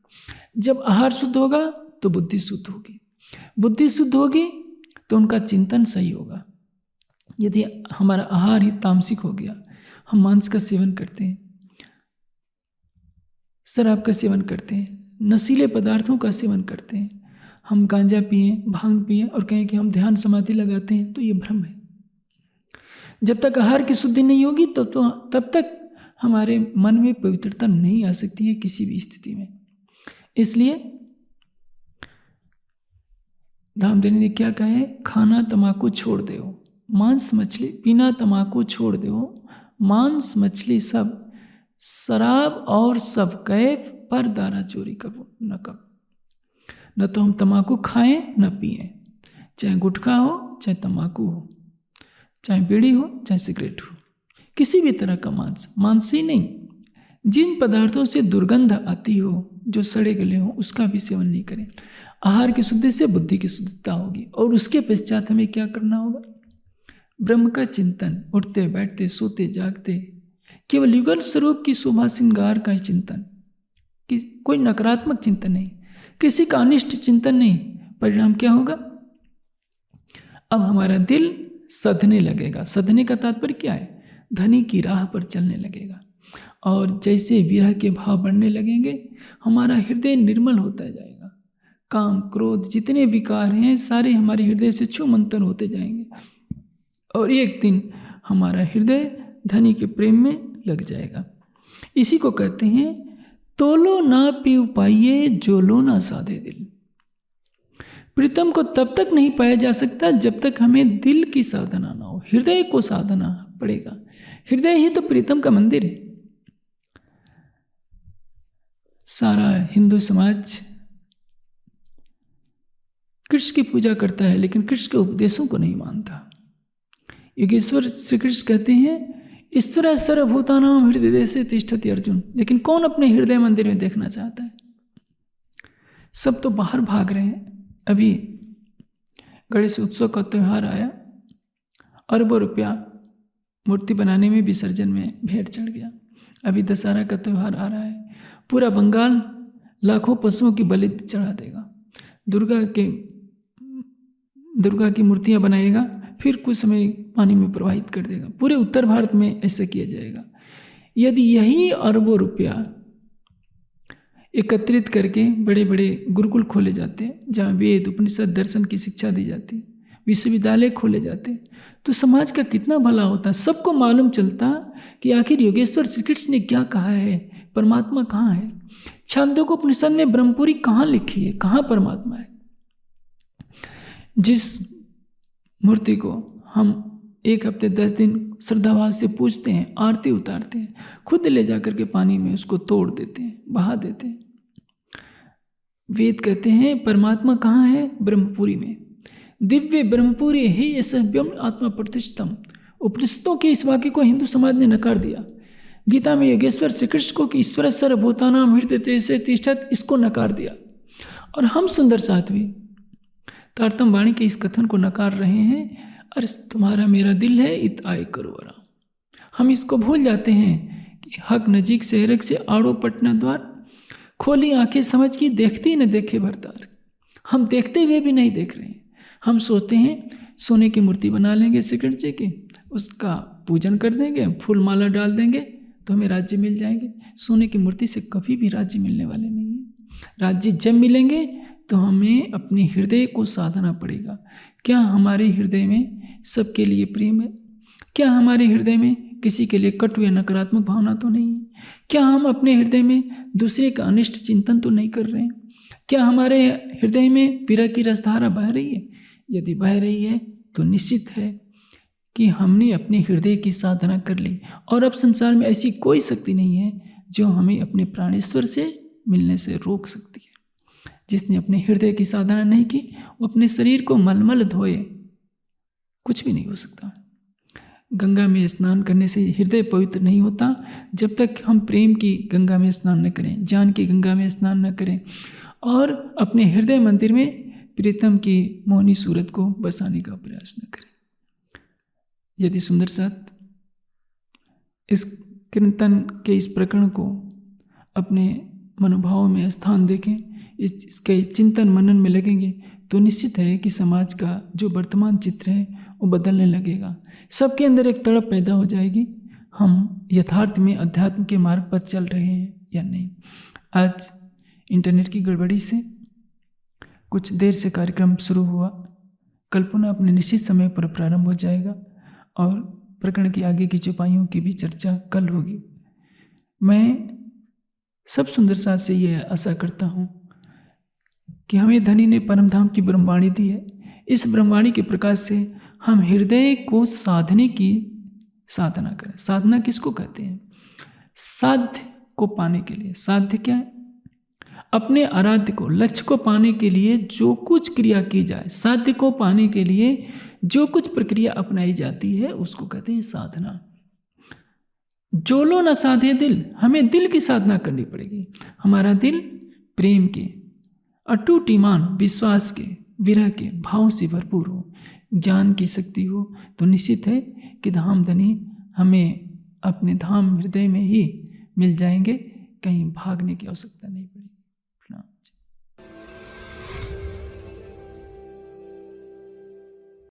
जब आहार शुद्ध होगा तो बुद्धि शुद्ध होगी, बुद्धि शुद्ध होगी तो उनका चिंतन सही होगा। यदि हमारा आहार ही तामसिक हो गया, हम मांस का सेवन करते हैं, शराब का सेवन करते हैं, नशीले पदार्थों का सेवन करते हैं, हम गांजा पिए, भांग पिए और कहें कि हम ध्यान समाधि लगाते हैं, तो ये भ्रम है। जब तक आहार की शुद्धि नहीं होगी तब तक हमारे मन में पवित्रता नहीं आ सकती है किसी भी स्थिति में। इसलिए धामधनी ने क्या कहा है? खाना तमाकू छोड़ दो, मांस मछली पीना तमाकू छोड़ दो, मांस मछली सब, शराब और सब कैफ, पर दारा चोरी करो न कब। न तो हम तमाकू खाएं न पिएं, चाहे गुटखा हो, चाहे तमाकू हो, चाहे बीड़ी हो, चाहे सिगरेट हो, किसी भी तरह का मांस ही नहीं, जिन पदार्थों से दुर्गंध आती हो, जो सड़े गले हो, उसका भी सेवन नहीं करें। आहार की शुद्धि से बुद्धि की शुद्धता होगी और उसके पश्चात हमें क्या करना होगा? ब्रह्म का चिंतन, उठते बैठते सोते जागते, केवल युगल स्वरूप की शोभा श्रृंगार का ही चिंतन, कि कोई नकारात्मक चिंतन नहीं, किसी का अनिष्ट चिंतन नहीं। परिणाम क्या होगा? अब हमारा दिल सधने लगेगा। सधने का तात्पर्य क्या है? धनी की राह पर चलने लगेगा। और जैसे विरह के भाव बढ़ने लगेंगे, हमारा हृदय निर्मल होता जाएगा। काम क्रोध जितने विकार हैं सारे हमारे हृदय से छूमंतर होते जाएंगे और एक दिन हमारा हृदय धनी के प्रेम में लग जाएगा। इसी को कहते हैं तोलो ना पी पाइये जो लो ना साधे दिल। प्रीतम को तब तक नहीं पाया जा सकता जब तक हमें दिल की साधना ना हो, हृदय को साधना पड़ेगा। हृदय ही तो प्रीतम का मंदिर है। सारा हिंदू समाज कृष्ण की पूजा करता है लेकिन कृष्ण के उपदेशों को नहीं मानता। योगेश्वर श्री कृष्ण कहते हैं ईश्वर सर्वभूतानां हृदय से तिष्ठति अर्जुन, लेकिन कौन अपने हृदय मंदिर में देखना चाहता है? सब तो बाहर भाग रहे हैं। अभी गणेश उत्सव का त्यौहार आया, अरबों रुपया मूर्ति बनाने में, विसर्जन में भेंट चढ़ गया। अभी दशहरा का त्यौहार आ रहा है, पूरा बंगाल लाखों पशुओं की बलि चढ़ा देगा, दुर्गा की मूर्तियां बनाएगा, फिर कुछ समय पानी में प्रवाहित कर देगा। पूरे उत्तर भारत में ऐसा किया जाएगा। यदि यही अरबों रुपया एकत्रित करके बड़े बड़े गुरुकुल खोले जाते, जहाँ वेद उपनिषद दर्शन की शिक्षा दी जाती, विश्वविद्यालय खोले जाते, तो समाज का कितना भला होता। सबको मालूम चलता कि आखिर योगेश्वर श्री कृष्ण ने क्या कहा है, परमात्मा कहाँ है। छांदोग्योपनिषद में ब्रह्मपुरी कहाँ लिखी है, कहाँ परमात्मा है। जिस मूर्ति को हम 1 हफ्ते 10 दिन श्रद्धाभाव से पूजते हैं, आरती उतारते हैं, खुद ले जाकर के पानी में उसको तोड़ देते हैं, बहा देते हैं, वेद कहते हैं परमात्मा कहाँ है? ब्रह्मपुरी में। दिव्य ब्रह्मपुरी ही सभ्यम आत्मा प्रतिष्ठितम। उपनिषदों के इस वाक्य को हिंदू समाज ने नकार दिया। गीता में योगेश्वर श्री कृष्ण को कि ईश्वर सर्वभूतानां हृदय से तिष्ठत, इसको नकार दिया। और हम सुंदर साध्वी तारतम वाणी के इस कथन को नकार रहे हैं। अरे तुम्हारा मेरा दिल है, इत आए करो आराम। हम इसको भूल जाते हैं कि हक नजीक से हरक से आड़ो पटना द्वार, खोली आंखें समझ की देखती न देखे भरतार। हम देखते हुए भी नहीं देख रहे हैं। हम सोचते हैं सोने की मूर्ति बना लेंगे श्री कृष्ण जी की, उसका पूजन कर देंगे, फूल माला डाल देंगे तो हमें राज्य मिल जाएंगे। सोने की मूर्ति से कभी भी राज्य मिलने वाले नहीं है। राज्य जब मिलेंगे तो हमें अपने हृदय को साधना पड़ेगा। क्या हमारे हृदय में सबके लिए प्रेम है? क्या हमारे हृदय में किसी के लिए कटु या नकारात्मक भावना तो नहीं है? क्या हम अपने हृदय में दूसरे का अनिष्ट चिंतन तो नहीं कर रहे हैं? क्या हमारे हृदय में विरह की रसधारा बह रही है? यदि बह रही है तो निश्चित है कि हमने अपने हृदय की साधना कर ली। और अब संसार में ऐसी कोई शक्ति नहीं है जो हमें अपने प्राणेश्वर से मिलने से रोक सकती है। जिसने अपने हृदय की साधना नहीं की वो अपने शरीर को मलमल धोए, कुछ भी नहीं हो सकता। गंगा में स्नान करने से हृदय पवित्र नहीं होता जब तक हम प्रेम की गंगा में स्नान न करें, ज्ञान की गंगा में स्नान न करें और अपने हृदय मंदिर में प्रीतम की मोहनी सूरत को बसाने का प्रयास न करें। यदि सुंदर साथ इस कीर्तन के इस प्रकरण को अपने मनोभाव में स्थान देखें, इसके चिंतन मनन में लगेंगे तो निश्चित है कि समाज का जो वर्तमान चित्र है वो बदलने लगेगा। सबके अंदर एक तड़प पैदा हो जाएगी, हम यथार्थ में अध्यात्म के मार्ग पर चल रहे हैं या नहीं। आज इंटरनेट की गड़बड़ी से कुछ देर से कार्यक्रम शुरू हुआ, कल पुनः अपने निश्चित समय पर प्रारंभ हो जाएगा और प्रकरण की आगे की चौपाइयों की भी चर्चा कल होगी। मैं सब सुंदर साथ से ये आशा करता हूँ कि हमें धनी ने परमधाम की ब्रह्मवाणी दी है। इस ब्रह्मवाणी के प्रकाश से हम हृदय को साधने की साधना करें। साधना किसको कहते हैं? साध्य को पाने के लिए। साध्य क्या है? अपने आराध्य को, लक्ष्य को पाने के लिए जो कुछ क्रिया की जाए, साध्य को पाने के लिए जो कुछ प्रक्रिया अपनाई जाती है उसको कहते हैं साधना। जो लो न साधे दिल, हमें दिल की साधना करनी पड़ेगी। हमारा दिल प्रेम के, अटूट ईमान, विश्वास के, विरह के भाव से भरपूर हो, ज्ञान की शक्ति हो तो निश्चित है कि धाम धनी हमें अपने धाम हृदय में ही मिल जाएंगे, कहीं भागने की आवश्यकता नहीं।